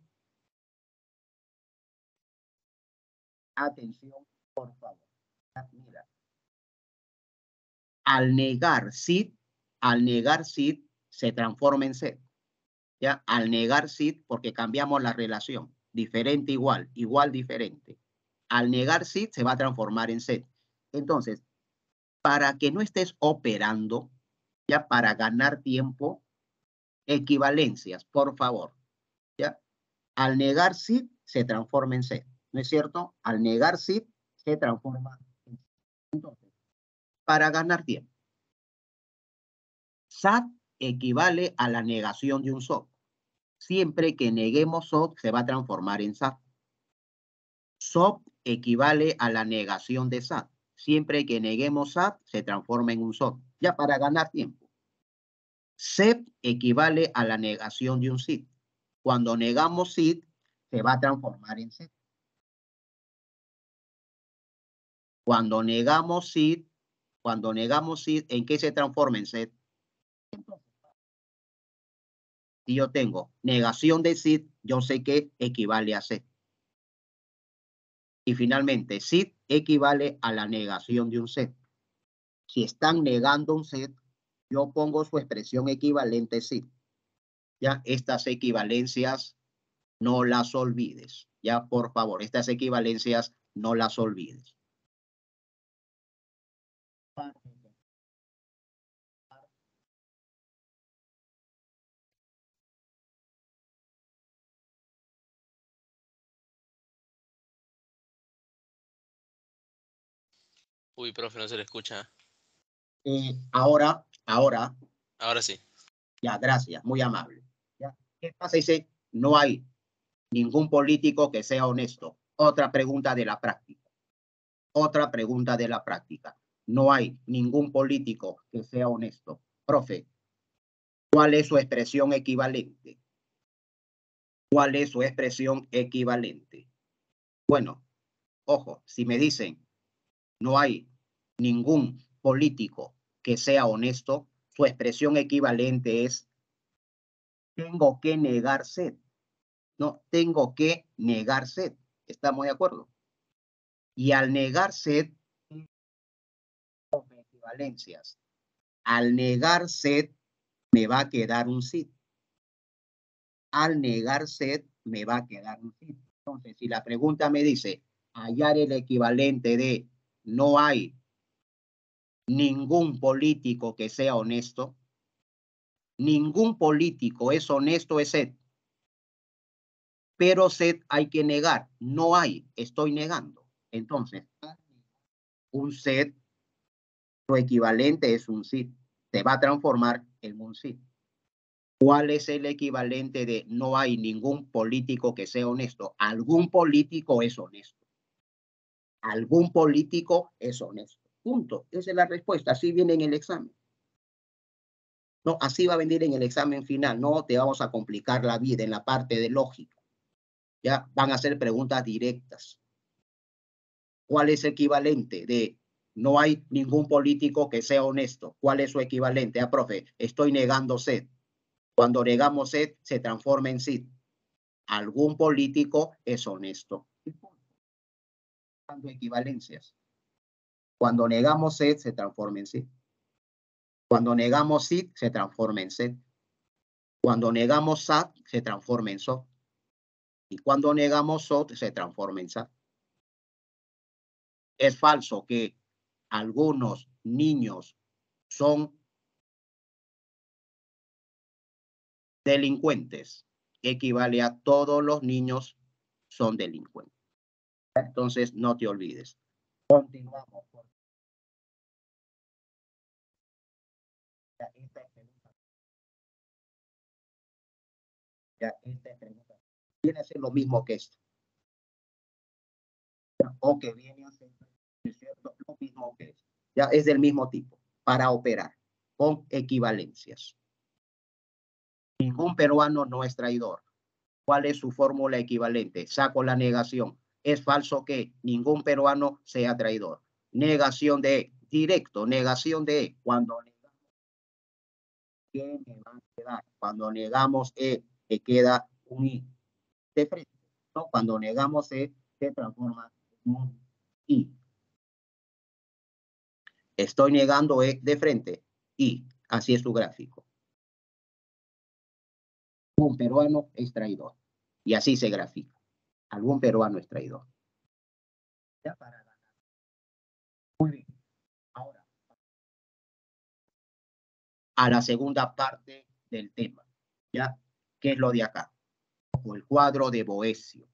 atención, por favor. Mira, al negar SID se transforma en Z. ¿Ya? Al negar SID, porque cambiamos la relación. Diferente, igual, igual, diferente. Al negar SID se va a transformar en Z. Entonces, para que no estés operando, ya para ganar tiempo, equivalencias, por favor. ¿Ya? Al negar SID se transforma en Z. ¿No es cierto? Al negar SID se transforma en Z. Entonces, para ganar tiempo. SAT equivale a la negación de un SOT. Siempre que neguemos SOT, se va a transformar en SAT. SOT equivale a la negación de SAT. Siempre que neguemos SAT, se transforma en un SOT. Ya para ganar tiempo. SEP equivale a la negación de un SID. Cuando negamos SID, se va a transformar en SEP. Cuando negamos SID, ¿en qué se transforma en SEP? Si yo tengo negación de SID, yo sé que equivale a SEP. Y finalmente, SID equivale a la negación de un set. Si están negando un set, yo pongo su expresión equivalente SID. Ya, estas equivalencias no las olvides. Ya, por favor, estas equivalencias no las olvides. Uy, profe, no se le escucha. Ahora. Ahora sí. Ya, gracias, muy amable. ¿Ya? ¿Qué pasa? Dice, no hay ningún político que sea honesto. Otra pregunta de la práctica. Otra pregunta de la práctica. no hay ningún político que sea honesto. Profe, ¿cuál es su expresión equivalente? ¿Cuál es su expresión equivalente? Bueno, ojo, si me dicen no hay ningún político que sea honesto, su expresión equivalente es tengo que negar sed. No, tengo que negar sed. ¿Estamos de acuerdo? Y al negar sed, equivalencias. Al negar sed, me va a quedar un SID. Al negar sed, me va a quedar un SID. Entonces, si la pregunta me dice hallar el equivalente de no hay ningún político que sea honesto, ningún político es honesto, es sed. Pero sed hay que negar. No hay, estoy negando. Entonces, un sed, su equivalente es un SID. Se va a transformar en un SID. ¿Cuál es el equivalente de no hay ningún político que sea honesto? Algún político es honesto. Algún político es honesto. Punto. Esa es la respuesta. Así viene en el examen. No, así va a venir en el examen final. No te vamos a complicar la vida en la parte de lógica. Ya van a ser preguntas directas. ¿Cuál es el equivalente de no hay ningún político que sea honesto? ¿Cuál es su equivalente? Ah, profe, estoy negando sed. Cuando negamos sed, se transforma en SID. Algún político es honesto. Cuando equivalencias. Cuando negamos sed, se transforma en SID. Cuando negamos SID, se transforma en SED. Cuando negamos SAT, se transforma en SOT. Y cuando negamos SOT, se transforma en SAT. Es falso que algunos niños son delincuentes. Equivale a todos los niños son delincuentes. Entonces, no te olvides. Continuamos. Esta pregunta viene a ser lo mismo que esto. O que viene a ser lo mismo que esto. Ya es del mismo tipo. Para operar con equivalencias. Ningún peruano no es traidor. ¿Cuál es su fórmula equivalente? Saco la negación. Es falso que ningún peruano sea traidor. Negación de directo, negación de cuando negamos, ¿qué me va a quedar? Cuando negamos te queda un I de frente. ¿No? Cuando negamos se transforma en un I. Estoy negando de frente. I. Así es su gráfico. Un peruano es traidor. Y así se grafica. Algún peruano es traidor. Ya para ganar. Muy bien. Ahora, a la segunda parte del tema. ¿Ya? ¿Qué es lo de acá? El cuadro de Boecio.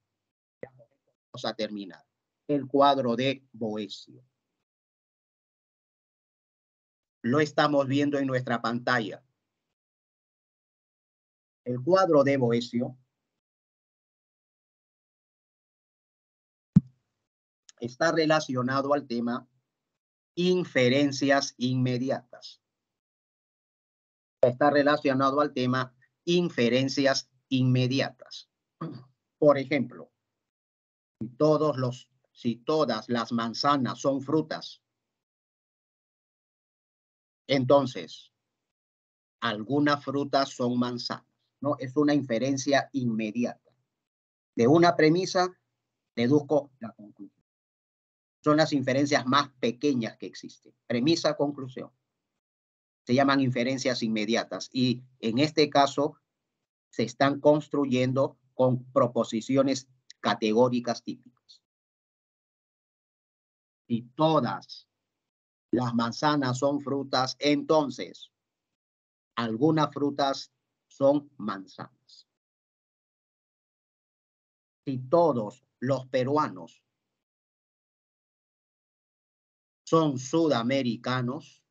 Vamos a terminar. El cuadro de Boecio. Lo estamos viendo en nuestra pantalla. El cuadro de Boecio está relacionado al tema inferencias inmediatas. Está relacionado al tema inferencias inmediatas. Por ejemplo, si todas las manzanas son frutas, entonces algunas frutas son manzanas, ¿no? Es una inferencia inmediata. De una premisa deduzco la conclusión. Son las inferencias más pequeñas que existen. Premisa, conclusión. Se llaman inferencias inmediatas y en este caso se están construyendo con proposiciones categóricas típicas. Si todas las manzanas son frutas, entonces algunas frutas son manzanas. Si todos los peruanos son sudamericanos,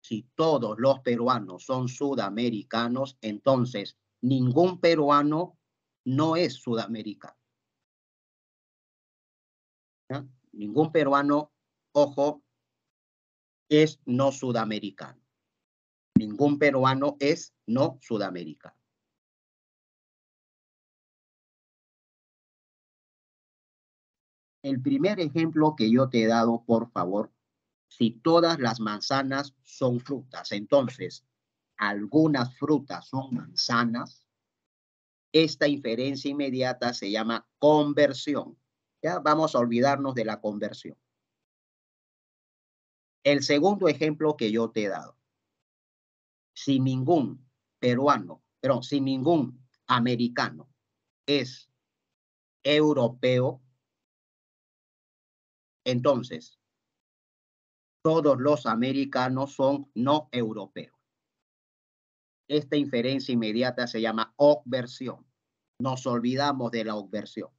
si todos los peruanos son sudamericanos, entonces ningún peruano no es sudamericano. ¿Ya? Ningún peruano, ojo, es no sudamericano. Ningún peruano es no sudamericano. El primer ejemplo que yo te he dado, por favor, si todas las manzanas son frutas, entonces algunas frutas son manzanas, esta inferencia inmediata se llama conversión. Ya vamos a olvidarnos de la conversión. El segundo ejemplo que yo te he dado. Si ningún peruano, pero si ningún americano es europeo, entonces todos los americanos son no europeos. Esta inferencia inmediata se llama obversión. Nos olvidamos de la obversión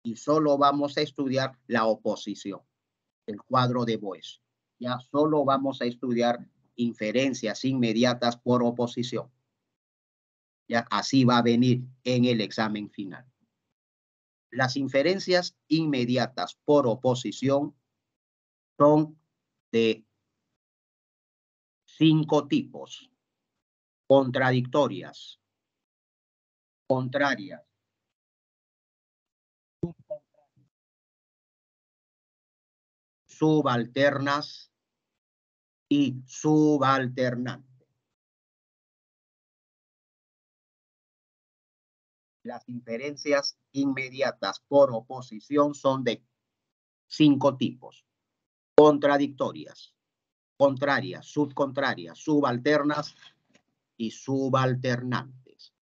y solo vamos a estudiar la oposición, el cuadro de Boès. Ya solo vamos a estudiar inferencias inmediatas por oposición. Ya así va a venir en el examen final. Las inferencias inmediatas por oposición son de 5 tipos: contradictorias, contrarias, subalternas y subalternantes. Las inferencias inmediatas por oposición son de 5 tipos: contradictorias, contrarias, subcontrarias, subalternas y subalternantes.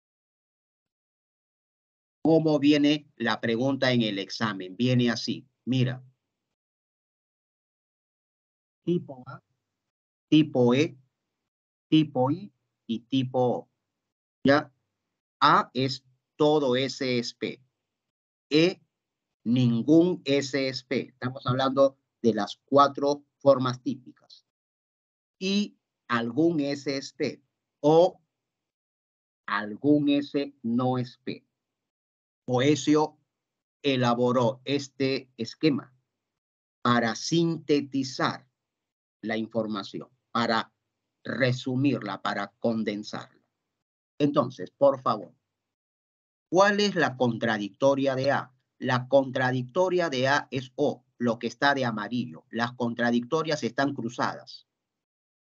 ¿Cómo viene la pregunta en el examen? Viene así, mira. Tipo A, tipo E, tipo I y tipo O. ¿Ya? A es todo S es P. E, ningún S es P. Estamos hablando de las 4 formas típicas. Y algún S es P. O algún S no es P. Boecio elaboró este esquema para sintetizar la información, para resumirla, para condensarla. Entonces, por favor, ¿cuál es la contradictoria de A? La contradictoria de A es O, lo que está de amarillo. Las contradictorias están cruzadas.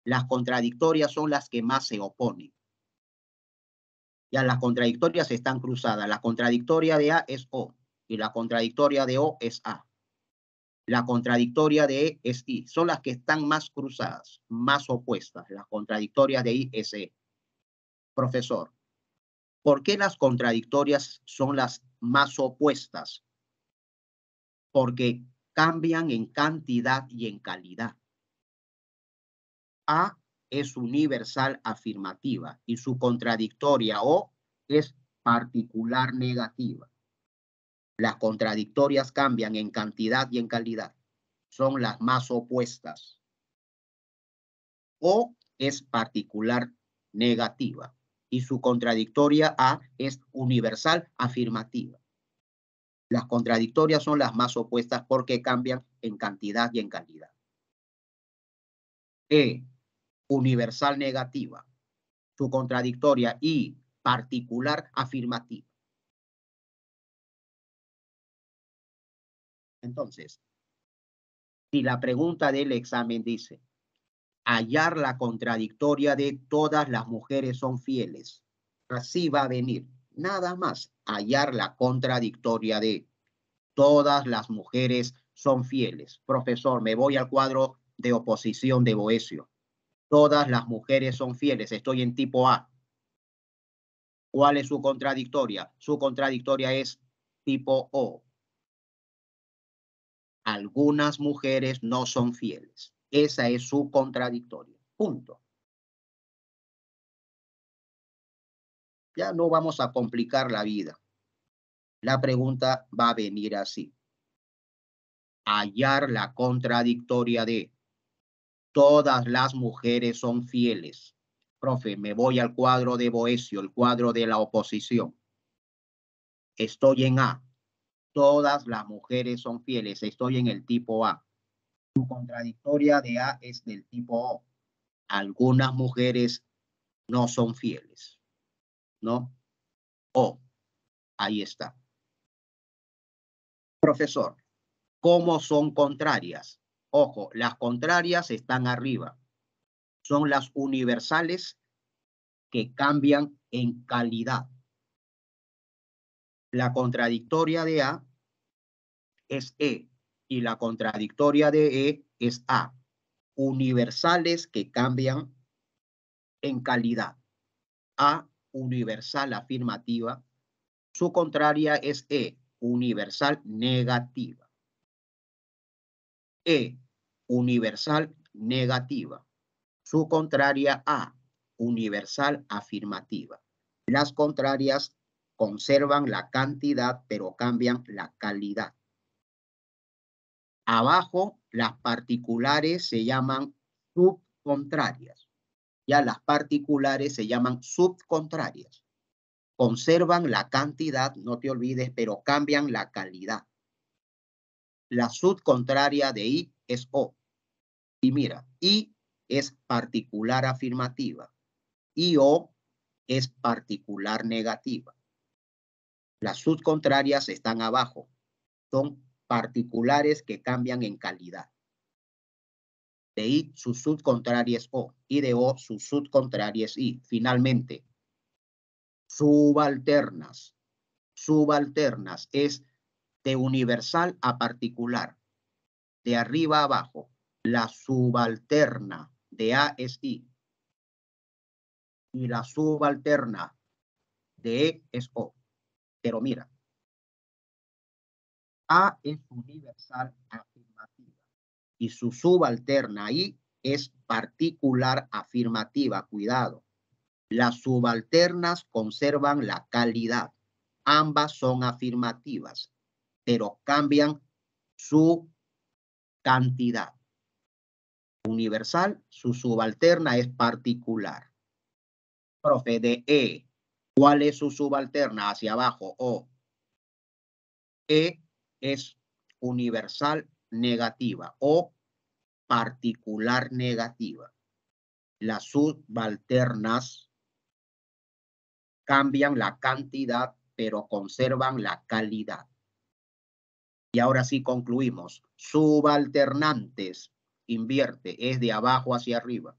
Las contradictorias son las que más se oponen. Ya las contradictorias están cruzadas. La contradictoria de A es O y la contradictoria de O es A. La contradictoria de E es I. Son las que están más cruzadas, más opuestas. Las contradictorias de I es E. Profesor, ¿por qué las contradictorias son las más opuestas? Porque cambian en cantidad y en calidad. A es universal afirmativa y su contradictoria O es particular negativa. Las contradictorias cambian en cantidad y en calidad. Son las más opuestas. O es particular negativa y su contradictoria A es universal afirmativa. Las contradictorias son las más opuestas porque cambian en cantidad y en calidad. E, universal negativa, su contradictoria y particular afirmativa. Entonces, si la pregunta del examen dice, hallar la contradictoria de todas las mujeres son fieles, así va a venir, nada más, hallar la contradictoria de todas las mujeres son fieles. Profesor, me voy al cuadro de oposición de Boecio. Todas las mujeres son fieles. Estoy en tipo A. ¿Cuál es su contradictoria? Su contradictoria es tipo O. Algunas mujeres no son fieles. Esa es su contradictoria. Punto. Ya no vamos a complicar la vida. La pregunta va a venir así. Hallar la contradictoria de todas las mujeres son fieles. Profe, me voy al cuadro de Boecio, el cuadro de la oposición. Estoy en A. Todas las mujeres son fieles. Estoy en el tipo A. Su contradictoria de A es del tipo O. Algunas mujeres no son fieles, ¿no? O, ahí está. Profesor, ¿cómo son contrarias? Ojo, las contrarias están arriba. Son las universales que cambian en calidad. La contradictoria de A es E y la contradictoria de E es A. Universales que cambian en calidad. A, universal afirmativa. Su contraria es E, universal negativa. E, universal negativa. Su contraria A, universal afirmativa. Las contrarias conservan la cantidad, pero cambian la calidad. Abajo, las particulares se llaman subcontrarias. Ya las particulares se llaman subcontrarias. Conservan la cantidad, no te olvides, pero cambian la calidad. La subcontraria de I es O. Y mira, I es particular afirmativa y O es particular negativa. Las subcontrarias están abajo. Son particulares que cambian en calidad. De I, su subcontraria es O. Y de O, su subcontraria es I. Finalmente, subalternas. Subalternas es de universal a particular. De arriba a abajo. La subalterna de A es I. Y la subalterna de E es O. Pero mira, A es universal afirmativa y su subalterna I es particular afirmativa. Cuidado. Las subalternas conservan la calidad. Ambas son afirmativas, pero cambian su cantidad. Universal, su subalterna es particular. Profe, de E, ¿cuál es su subalterna? Hacia abajo, O. E es universal negativa o particular negativa. Las subalternas cambian la cantidad, pero conservan la calidad. Y ahora sí concluimos. Subalternantes, invierte, es de abajo hacia arriba.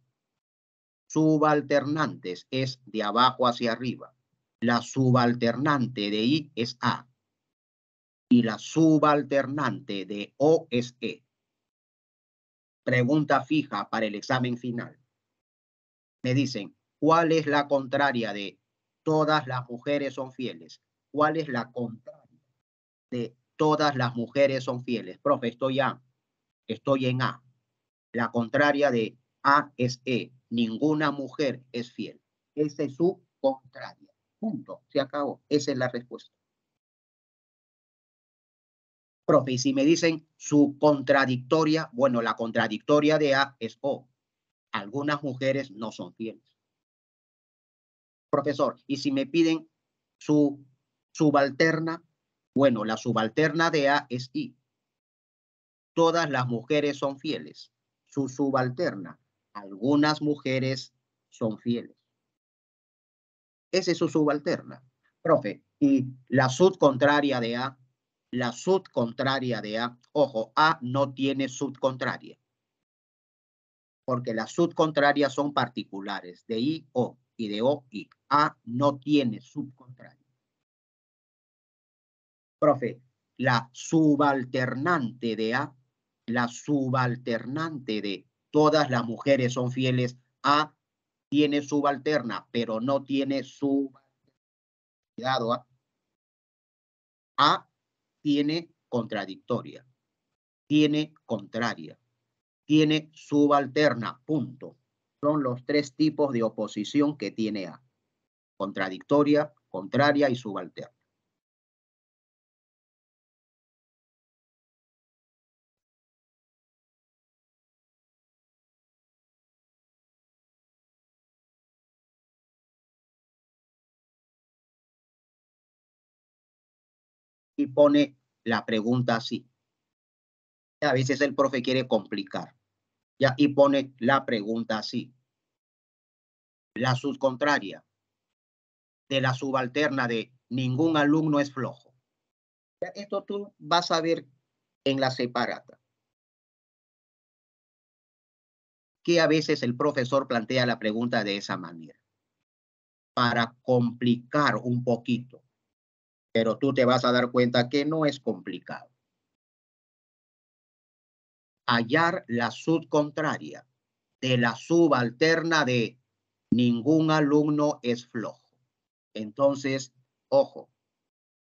Subalternantes es de abajo hacia arriba. La subalternante de I es A. Y la subalternante de O es E. Pregunta fija para el examen final. Me dicen, ¿cuál es la contraria de todas las mujeres son fieles? ¿Cuál es la contraria de todas las mujeres son fieles? Profe, estoy en A. La contraria de A es E. Ninguna mujer es fiel. Esa es su contraria. Punto. Se acabó. Esa es la respuesta. Profe, y si me dicen su contradictoria, bueno, la contradictoria de A es O. Algunas mujeres no son fieles. Profesor, y si me piden su subalterna, bueno, la subalterna de A es I. Todas las mujeres son fieles. Su subalterna, algunas mujeres son fieles. Esa es su subalterna. Profe, y la subcontraria de A, la subcontraria de A, ojo, A no tiene subcontraria. Porque las subcontrarias son particulares, de I, O, y de O, I. A no tiene subcontraria. Profe, la subalternante de A, la subalternante de todas las mujeres son fieles, A tiene subalterna, pero no tiene subalterna. Cuidado, A tiene contradictoria, tiene contraria, tiene subalterna, punto. Son los tres tipos de oposición que tiene A. Contradictoria, contraria y subalterna. Y pone la pregunta así. A veces el profe quiere complicar, ¿ya? Y pone la pregunta así. La subcontraria de la subalterna de ningún alumno es flojo. ¿Ya? Esto tú vas a ver en la separata. Que a veces el profesor plantea la pregunta de esa manera. Para complicar un poquito. Pero tú te vas a dar cuenta que no es complicado. Hallar la subcontraria de la subalterna de ningún alumno es flojo. Entonces, ojo,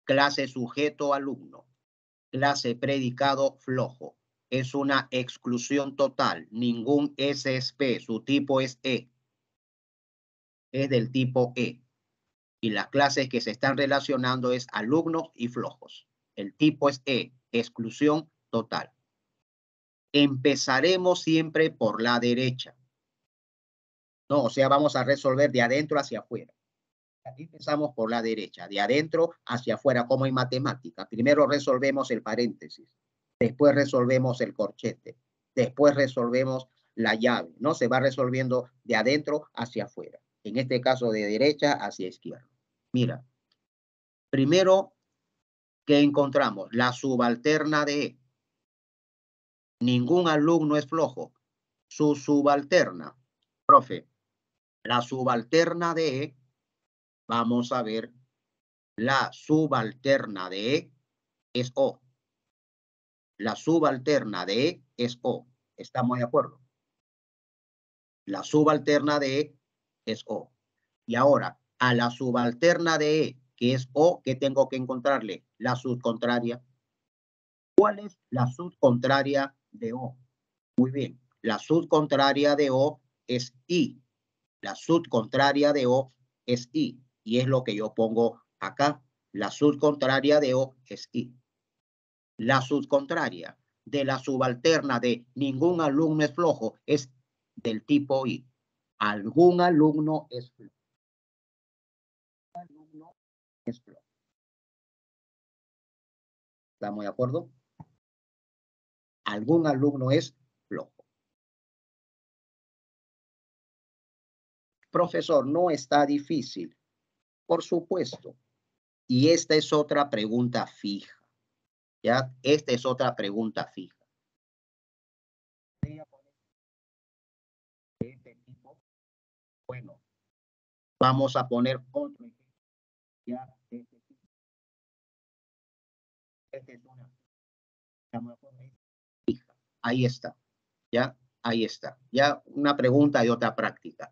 clase sujeto alumno, clase predicado flojo. Es una exclusión total, ningún SSP, su tipo es E. Es del tipo E. Y las clases que se están relacionando es alumnos y flojos. El tipo es E, exclusión total. Empezaremos siempre por la derecha. No, o sea, vamos a resolver de adentro hacia afuera. Aquí empezamos por la derecha, de adentro hacia afuera, como en matemática. Primero resolvemos el paréntesis, después resolvemos el corchete, después resolvemos la llave, ¿no? Se va resolviendo de adentro hacia afuera. En este caso, de derecha hacia izquierda. Mira, primero que encontramos la subalterna de E. Ningún alumno es flojo. Su subalterna, profe, la subalterna de E, vamos a ver, la subalterna de E es O. La subalterna de E es O. ¿Estamos de acuerdo? La subalterna de E es O. Y ahora, a la subalterna de E, que es O, ¿qué tengo que encontrarle? La subcontraria. ¿Cuál es la subcontraria de O? Muy bien. La subcontraria de O es I. La subcontraria de O es I. Y es lo que yo pongo acá. La subcontraria de O es I. La subcontraria de la subalterna de ningún alumno es flojo es del tipo I. Algún alumno es flojo. Alumno es flojo. ¿Estamos de acuerdo? Algún alumno es flojo. Profesor, no está difícil. Por supuesto. Y esta es otra pregunta fija. ¿Ya? Esta es otra pregunta fija. Bueno, vamos a poner otro ejemplo. Ya, este es una fija. Ahí está. Ya, ahí está. Ya, una pregunta y otra práctica.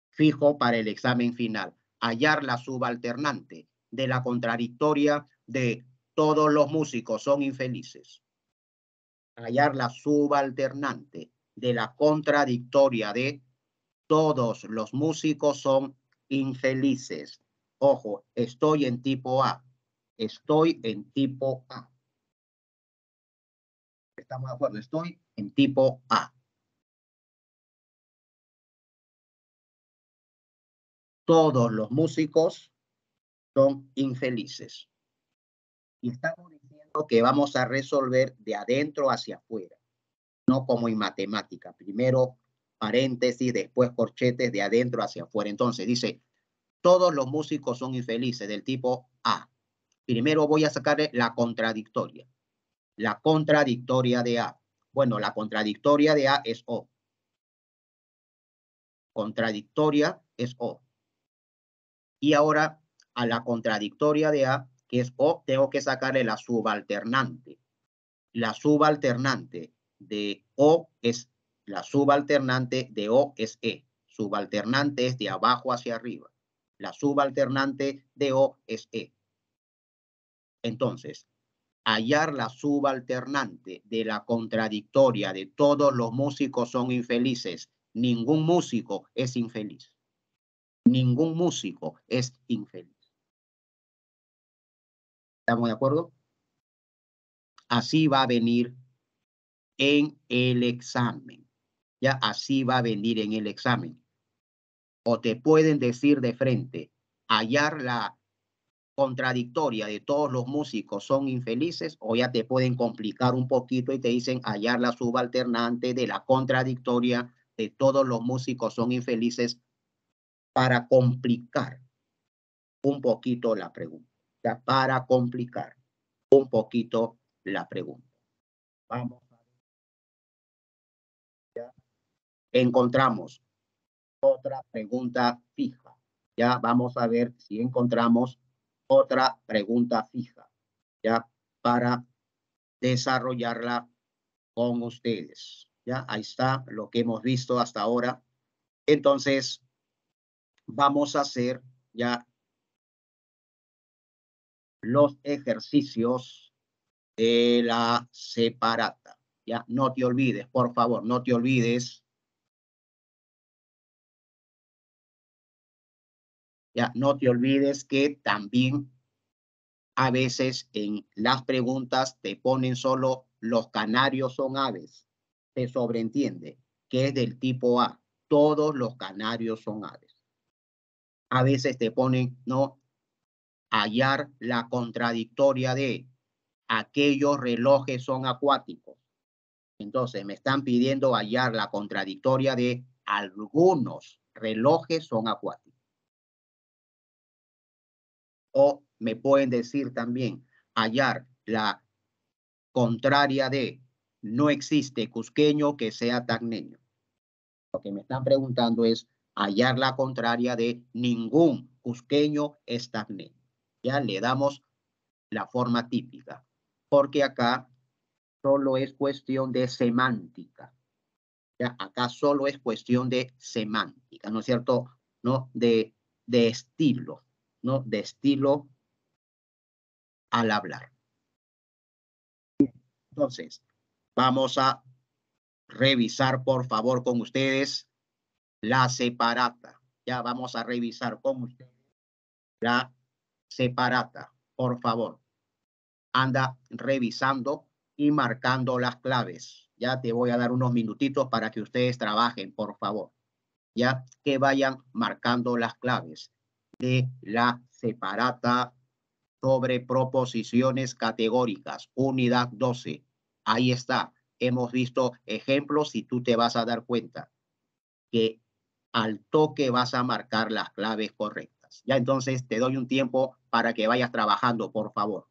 Fijo para el examen final. Hallar la subalternante de la contradictoria de todos los músicos son infelices. Hallar la subalternante de la contradictoria de todos los músicos son infelices. Ojo, estoy en tipo A. Estoy en tipo A. ¿Estamos de acuerdo? Estoy en tipo A. Todos los músicos son infelices. Y estamos diciendo que vamos a resolver de adentro hacia afuera, no como en matemática. Primero paréntesis, después corchetes, de adentro hacia afuera. Entonces dice, todos los músicos son infelices del tipo A. Primero voy a sacar la contradictoria. La contradictoria de A. Bueno, la contradictoria de A es O. Contradictoria es O. Y ahora a la contradictoria de A, que es O, tengo que sacarle la subalternante. La subalternante de O es, la subalternante de O es E. Subalternante es de abajo hacia arriba. La subalternante de O es E. Entonces, hallar la subalternante de la contradictoria de todos los músicos son infelices. Ningún músico es infeliz. Ningún músico es infeliz. ¿Estamos de acuerdo? Así va a venir en el examen. Ya así va a venir en el examen. O te pueden decir de frente, hallar la contradictoria de todos los músicos son infelices, o ya te pueden complicar un poquito y te dicen hallar la subalternante de la contradictoria de todos los músicos son infelices, para complicar un poquito la pregunta. Ya, para complicar un poquito la pregunta. Vamos a ver. Ya. Encontramos otra pregunta fija. Ya vamos a ver si encontramos otra pregunta fija, ya, para desarrollarla con ustedes. Ya, ahí está lo que hemos visto hasta ahora. Entonces, vamos a hacer ya los ejercicios de la separata. Ya, no te olvides, por favor, no te olvides. Ya, no te olvides que también a veces en las preguntas te ponen solo los canarios son aves. Se sobreentiende que es del tipo A. Todos los canarios son aves. A veces te ponen, no, hallar la contradictoria de aquellos relojes son acuáticos. Entonces me están pidiendo hallar la contradictoria de algunos relojes son acuáticos. O me pueden decir también hallar la contraria de no existe cusqueño que sea tacneño. Lo que me están preguntando es hallar la contraria de ningún cusqueño es tacneño. Ya le damos la forma típica, porque acá solo es cuestión de semántica. Ya, acá solo es cuestión de semántica, ¿no es cierto? ¿No? De estilo, ¿no? De estilo al hablar. Entonces, vamos a revisar, por favor, con ustedes la separata. Ya vamos a revisar con ustedes la separata, por favor. Anda revisando y marcando las claves. Ya te voy a dar unos minutitos para que ustedes trabajen, por favor. Ya que vayan marcando las claves de la separata sobre proposiciones categóricas, unidad 12. Ahí está. Hemos visto ejemplos y tú te vas a dar cuenta que al toque vas a marcar las claves correctas. Ya, entonces te doy un tiempo para que vayas trabajando, por favor.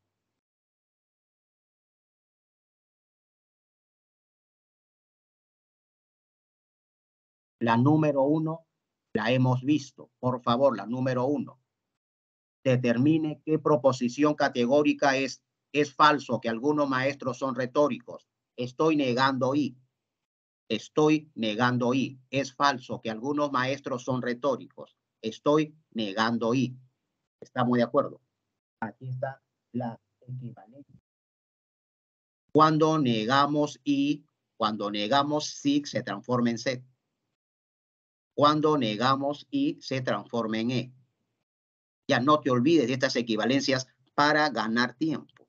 La número 1 la hemos visto. Por favor, la número 1. Determine qué proposición categórica es falso, que algunos maestros son retóricos. Estoy negando y. Estoy negando y. Es falso que algunos maestros son retóricos. Estoy negando y. ¿Estamos de acuerdo? Aquí está la equivalencia. Cuando negamos y, cuando negamos sí, se transforma en Z. Cuando negamos y, se transforma en E. Ya no te olvides de estas equivalencias para ganar tiempo.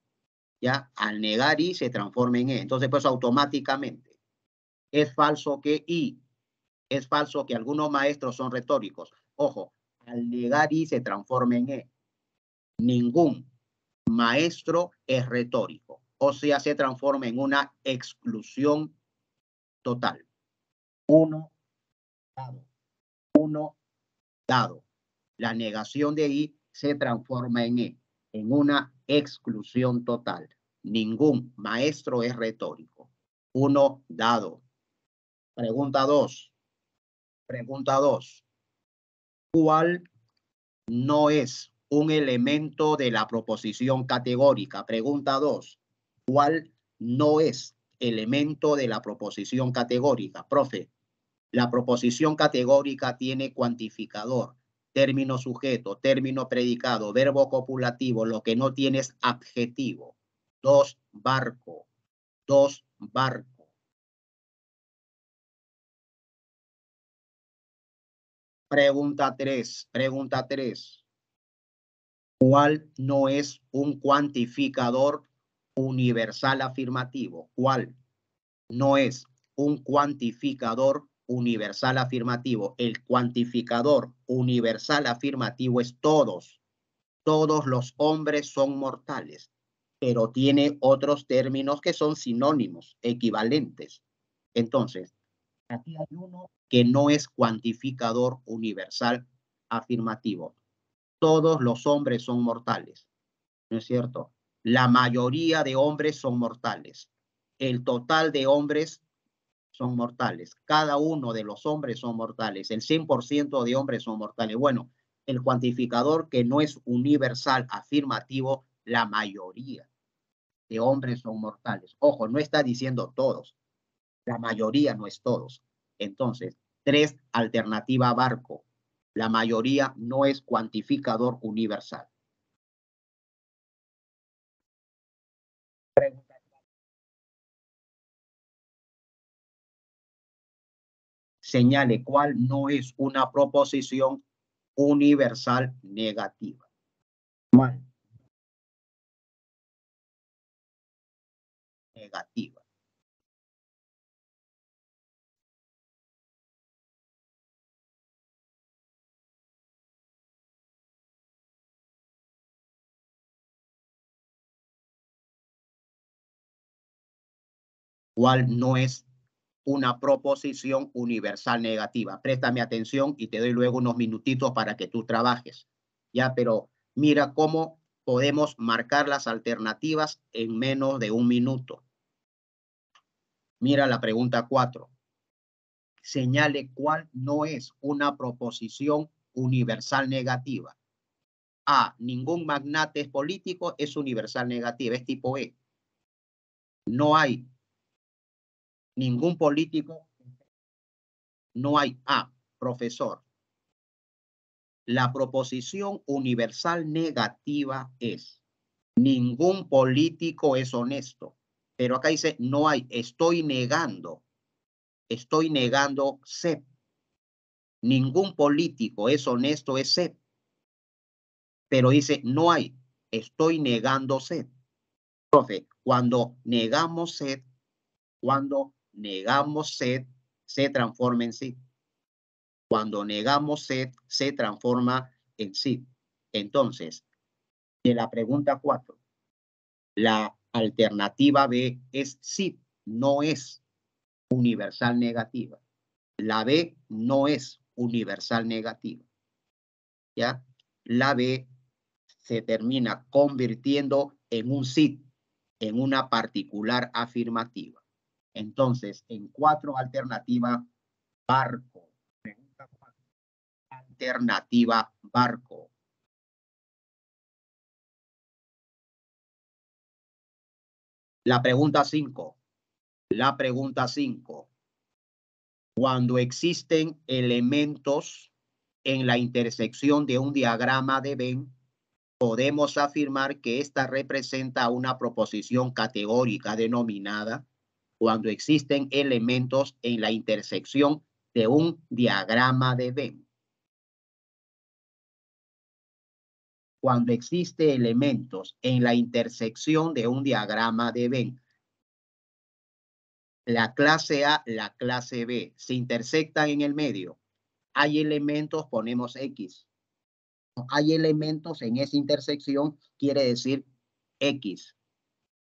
Ya al negar y se transforma en E. Entonces, pues automáticamente es falso que y. Es falso que algunos maestros son retóricos. Ojo, al negar y se transforma en E. Ningún maestro es retórico. O sea, se transforma en una exclusión total. Uno dado. Uno dado. La negación de I se transforma en E, en una exclusión total. Ningún maestro es retórico. Uno dado. Pregunta 2. Pregunta 2. ¿Cuál no es un elemento de la proposición categórica? Pregunta 2. ¿Cuál no es elemento de la proposición categórica? Profe, la proposición categórica tiene cuantificador, término sujeto, término predicado, verbo copulativo. Lo que no tiene es adjetivo. 2, barco. 2, barco. Pregunta 3. Pregunta 3. ¿Cuál no es un cuantificador universal afirmativo? ¿Cuál no es un cuantificador universal afirmativo? El cuantificador universal afirmativo es todos. todos los hombres son mortales, pero tiene otros términos que son sinónimos, equivalentes. Entonces, aquí hay uno que no es cuantificador universal afirmativo. Todos los hombres son mortales, ¿no es cierto? La mayoría de hombres son mortales. El total de hombres son mortales. Cada uno de los hombres son mortales. El 100% de hombres son mortales. Bueno, el cuantificador que no es universal afirmativo, la mayoría de hombres son mortales. Ojo, no está diciendo todos. La mayoría no es todos. Entonces, 3, alternativa Barco. La mayoría no es cuantificador universal. Señale cuál no es una proposición universal negativa. Mal. Negativa. ¿Cuál no es una proposición universal negativa? Préstame atención y te doy luego unos minutitos para que tú trabajes. Ya, pero mira cómo podemos marcar las alternativas en menos de un minuto. Mira la pregunta 4. Señale cuál no es una proposición universal negativa. A, ningún magnate político es universal negativa, es tipo E. No hay ningún político, no hay A, profesor. La proposición universal negativa es ningún político es honesto. Pero acá dice no hay, estoy negando C. Ningún político es honesto, es C. Pero dice no hay, estoy negando C. Entonces, cuando negamos C, se transforma en sí. Cuando negamos C, se transforma en sí. Entonces, de la pregunta 4, la alternativa B es sí, no es universal negativa. La B no es universal negativa. ¿Ya? La B se termina convirtiendo en un sí, en una particular afirmativa. Entonces, en 4 alternativas, Barco. Pregunta 4. Alternativa Barco. La pregunta 5. La pregunta 5. Cuando existen elementos en la intersección de un diagrama de Venn, podemos afirmar que esta representa una proposición categórica denominada cuando existen elementos en la intersección de un diagrama de Venn. Cuando existen elementos en la intersección de un diagrama de Venn. La clase A, la clase B, se intersectan en el medio. Hay elementos, ponemos X. Hay elementos en esa intersección, quiere decir X.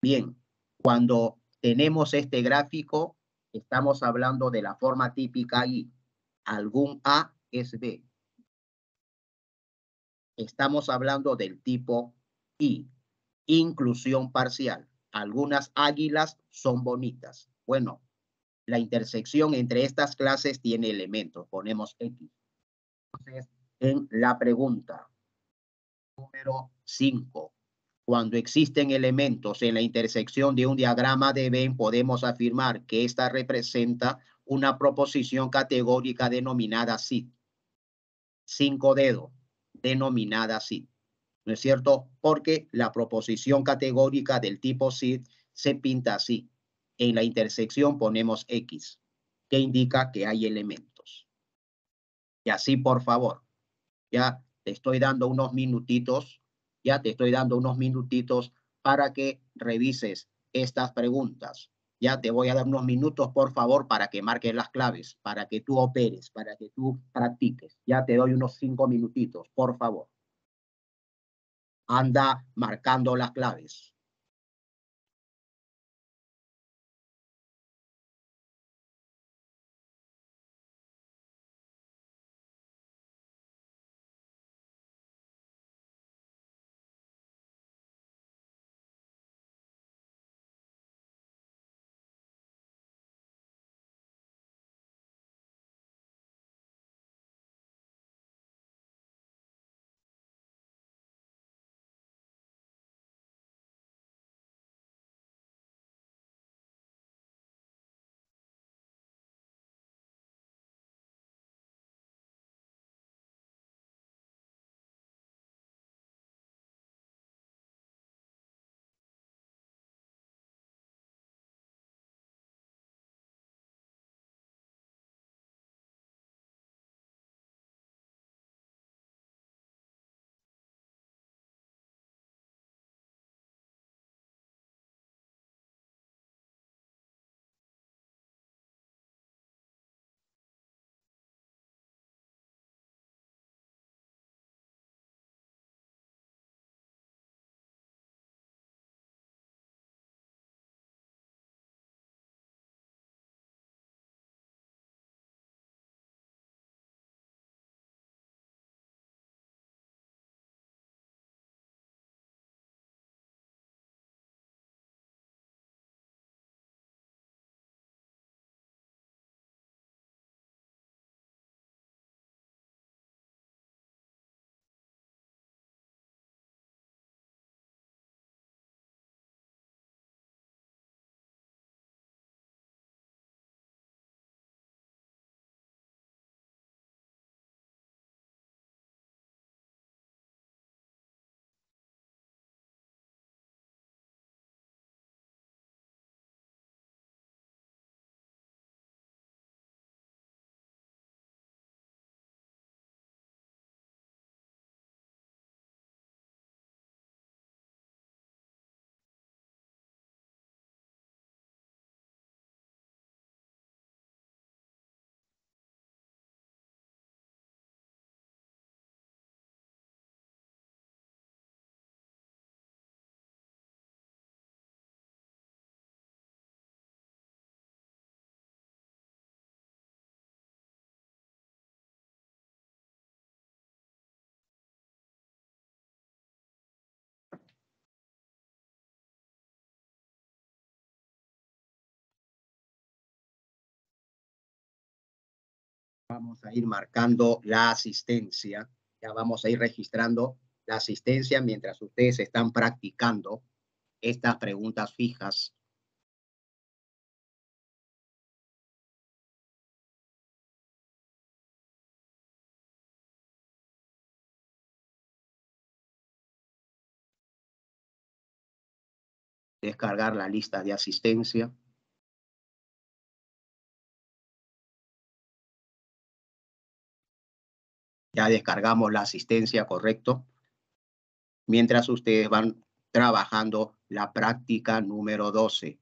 Bien, cuando tenemos este gráfico, estamos hablando de la forma típica Y. Algún A es B. Estamos hablando del tipo Y. Inclusión parcial. Algunas águilas son bonitas. Bueno, la intersección entre estas clases tiene elementos. Ponemos X. Entonces, en la pregunta número 5, cuando existen elementos en la intersección de un diagrama de Venn, podemos afirmar que esta representa una proposición categórica denominada SID. 5 dedos, denominada SID. ¿No es cierto? Porque la proposición categórica del tipo SID se pinta así. En la intersección ponemos X, que indica que hay elementos. Y así, por favor, ya te estoy dando unos minutitos, para que revises estas preguntas. Ya te voy a dar unos minutos, por favor, para que marques las claves, para que tú operes, para que tú practiques. Ya te doy unos 5 minutitos, por favor. anda marcando las claves. Vamos a ir marcando la asistencia. Ya vamos a ir registrando la asistencia mientras ustedes están practicando estas preguntas fijas. Descargar la lista de asistencia. Ya descargamos la asistencia, correcto. Mientras ustedes van trabajando la práctica número 12.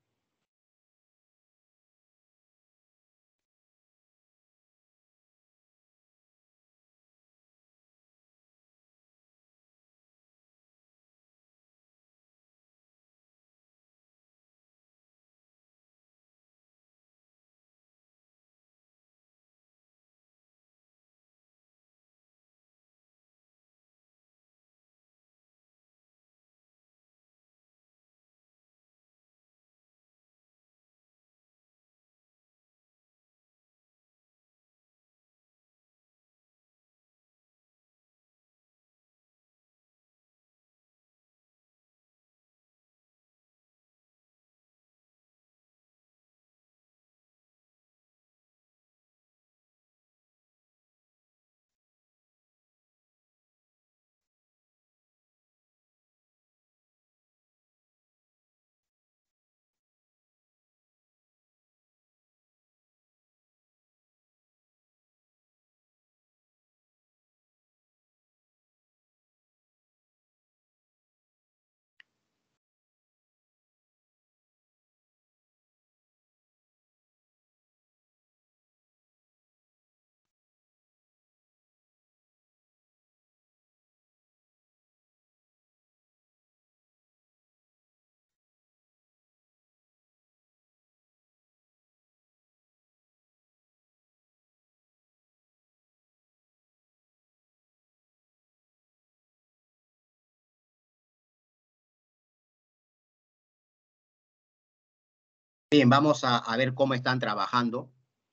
Bien, vamos a ver cómo están trabajando.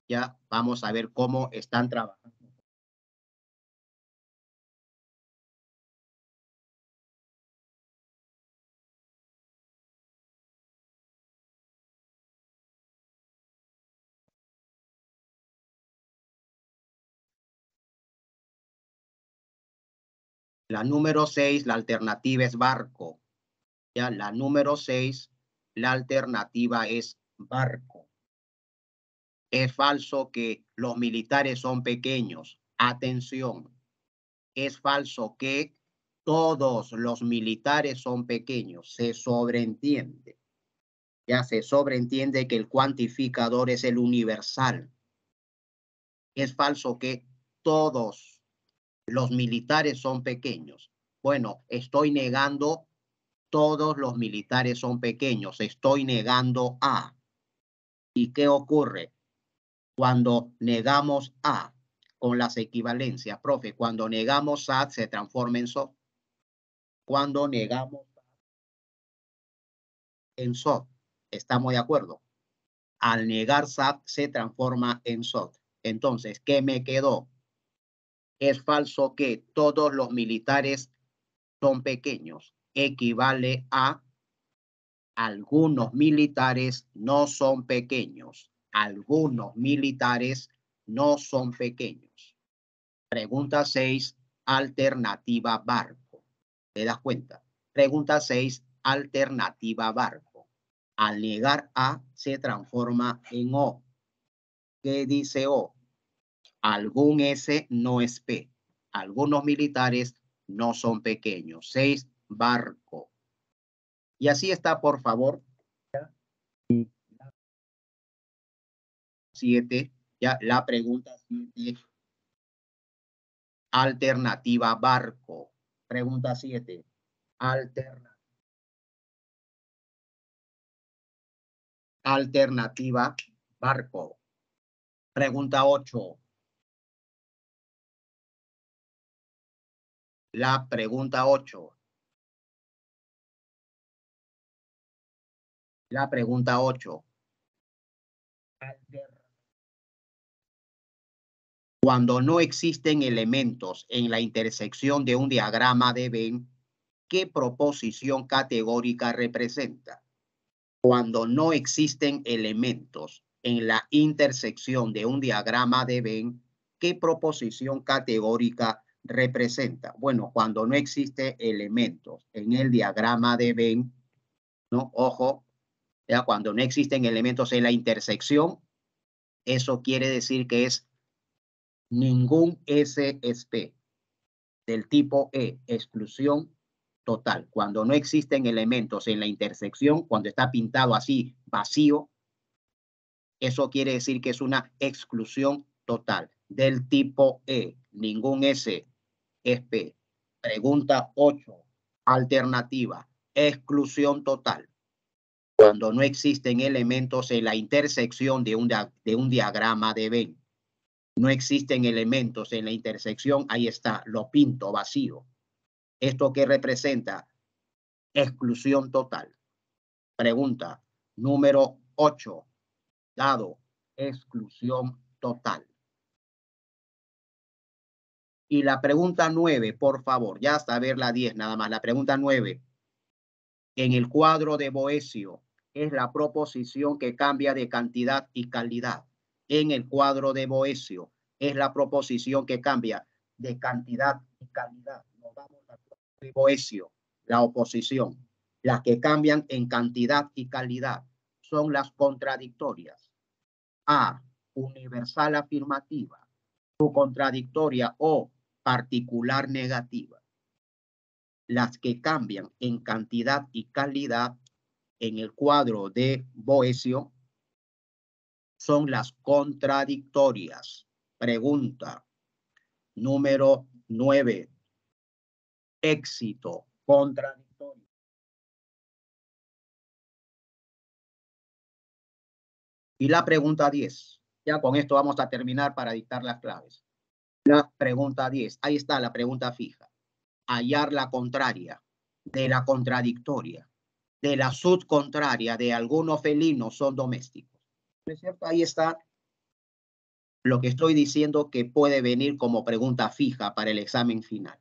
Ya, vamos a ver cómo están trabajando. La número 6, la alternativa es barco. Ya, la número 6, la alternativa es barco. Es falso que los militares son pequeños. Atención. Es falso que todos los militares son pequeños. Se sobreentiende. Ya se sobreentiende que el cuantificador es el universal. Es falso que todos los militares son pequeños. Bueno, estoy negando todos los militares son pequeños. Estoy negando A. ¿Y qué ocurre cuando negamos A con las equivalencias? Profe, cuando negamos A se transforma en SOT. Cuando negamos en SOT, ¿estamos de acuerdo? Al negar SAT se transforma en SOT. Entonces, ¿qué me quedó? Es falso que todos los militares son pequeños. Equivale a algunos militares no son pequeños. Algunos militares no son pequeños. Pregunta 6, alternativa barco. ¿Te das cuenta? Pregunta 6, alternativa barco. Al negar A se transforma en O. ¿Qué dice O? Algún S no es P. Algunos militares no son pequeños. 6, barco. Y así está, por favor. 7, ya la pregunta 7, alternativa barco. Pregunta 7, alternativa barco. Pregunta 8. La pregunta 8. La pregunta 8. Cuando no existen elementos en la intersección de un diagrama de Venn, ¿qué proposición categórica representa? Cuando no existen elementos en la intersección de un diagrama de Venn, ¿qué proposición categórica representa? Bueno, cuando no existen elementos en el diagrama de Venn, ¿no? Ojo, ya cuando no existen elementos en la intersección, eso quiere decir que es ningún S es P del tipo E, exclusión total. Cuando no existen elementos en la intersección, cuando está pintado así vacío, eso quiere decir que es una exclusión total del tipo E. Ningún S es P. Pregunta 8. Alternativa. Exclusión total. Cuando no existen elementos en la intersección de un diagrama de Venn. No existen elementos en la intersección. Ahí está. Lo pinto vacío. ¿Esto qué representa? Exclusión total. Pregunta número 8. Dado exclusión total. Y la pregunta 9, por favor, ya hasta ver la 10 nada más. La pregunta 9. En el cuadro de Boecio es la proposición que cambia de cantidad y calidad. En el cuadro de Boecio es la proposición que cambia de cantidad y calidad. Nos vamos al cuadro de Boecio, la oposición. Las que cambian en cantidad y calidad son las contradictorias. A, universal afirmativa, contradictoria o particular negativa. Las que cambian en cantidad y calidad en el cuadro de Boecio son las contradictorias. Pregunta número 9. Éxito contradictorio. Y la pregunta 10. Ya con esto vamos a terminar para dictar las claves. La pregunta 10. Ahí está la pregunta fija. Hallar la contraria de la contradictoria. de la subcontraria de algunos felinos son domésticos. ¿No es cierto? Ahí está lo que estoy diciendo que puede venir como pregunta fija para el examen final.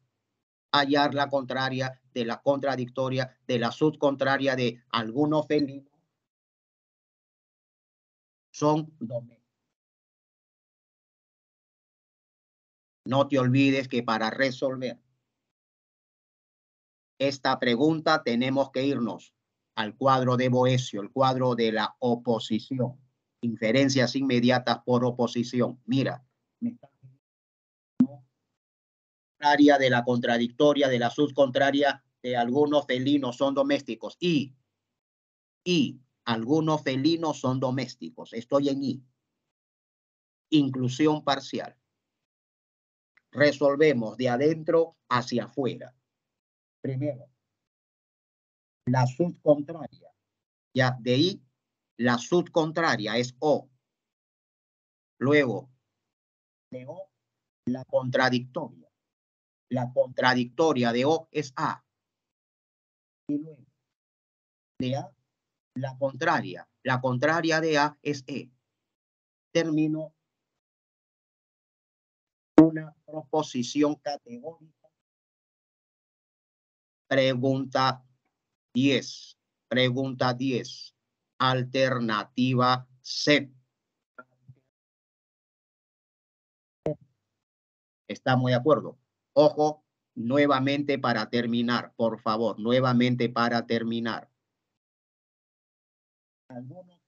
Hallar la contraria de la contradictoria de la subcontraria de algunos felinos son domésticos. No te olvides que para resolver esta pregunta tenemos que irnos al cuadro de Boecio, el cuadro de la oposición. Inferencias inmediatas por oposición. Mira, área de la contradictoria, de la subcontraria de algunos felinos son domésticos. Y algunos felinos son domésticos. Estoy en I. Inclusión parcial. Resolvemos de adentro hacia afuera. Primero, la subcontraria. Ya, de I, la subcontraria es O. Luego, de O, la contradictoria. La contradictoria de O es A. Y luego, de A, la contraria. La contraria de A es E. Termino una proposición categórica. Pregunta 10. Pregunta 10. Alternativa C. ¿Estamos de acuerdo? Ojo, nuevamente para terminar, por favor, nuevamente para terminar. Algunos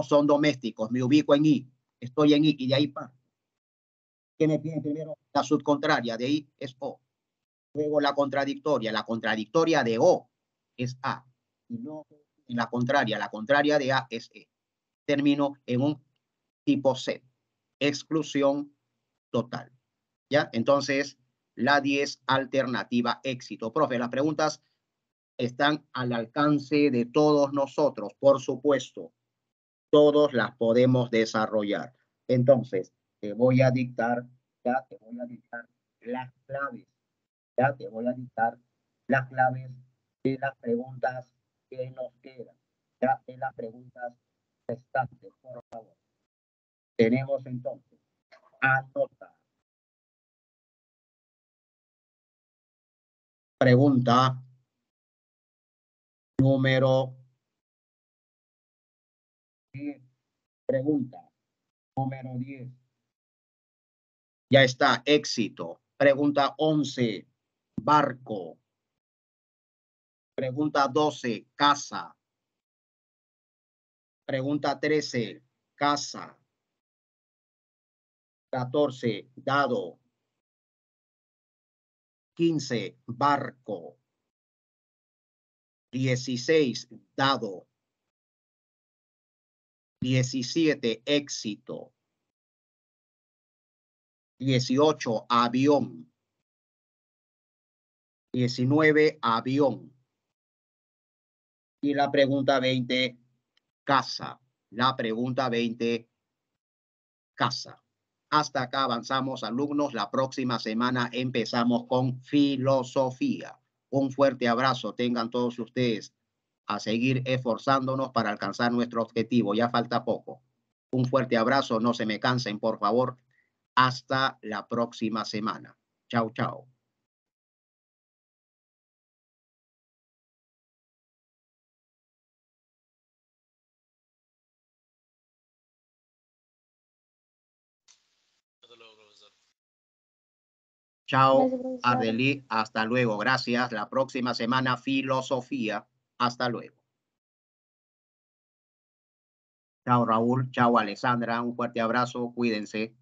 son domésticos, me ubico en I, estoy en I y de ahí parto. ¿Qué me piden primero? La subcontraria, de I es O. Luego la contradictoria de O es A. Y no en la contraria de A es E. Termino en un tipo C. Exclusión total. ¿Ya? Entonces, la 10, alternativa éxito. Profe, las preguntas están al alcance de todos nosotros, por supuesto. Todos las podemos desarrollar. Entonces, te voy a dictar, ya te voy a dictar las claves. Ya te voy a dictar las claves de las preguntas que nos quedan. Ya de las preguntas restantes, por favor. Tenemos entonces, anota. Pregunta número 10. Pregunta número 10. Ya está, éxito. Pregunta 11, barco. Pregunta 12, casa. Pregunta 13, casa. 14, dado. 15, barco. 16, dado. 17, éxito. 18, avión. 19, avión. Y la pregunta 20, casa. La pregunta 20, casa. Hasta acá avanzamos, alumnos. La próxima semana empezamos con filosofía. Un fuerte abrazo tengan todos ustedes. A seguir esforzándonos para alcanzar nuestro objetivo. Ya falta poco. Un fuerte abrazo. No se me cansen, por favor. Hasta la próxima semana. Chao, chao. Chao, Ardeli. Hasta luego. Gracias. La próxima semana, filosofía. Hasta luego. Chao, Raúl. Chao, Alessandra. Un fuerte abrazo. Cuídense.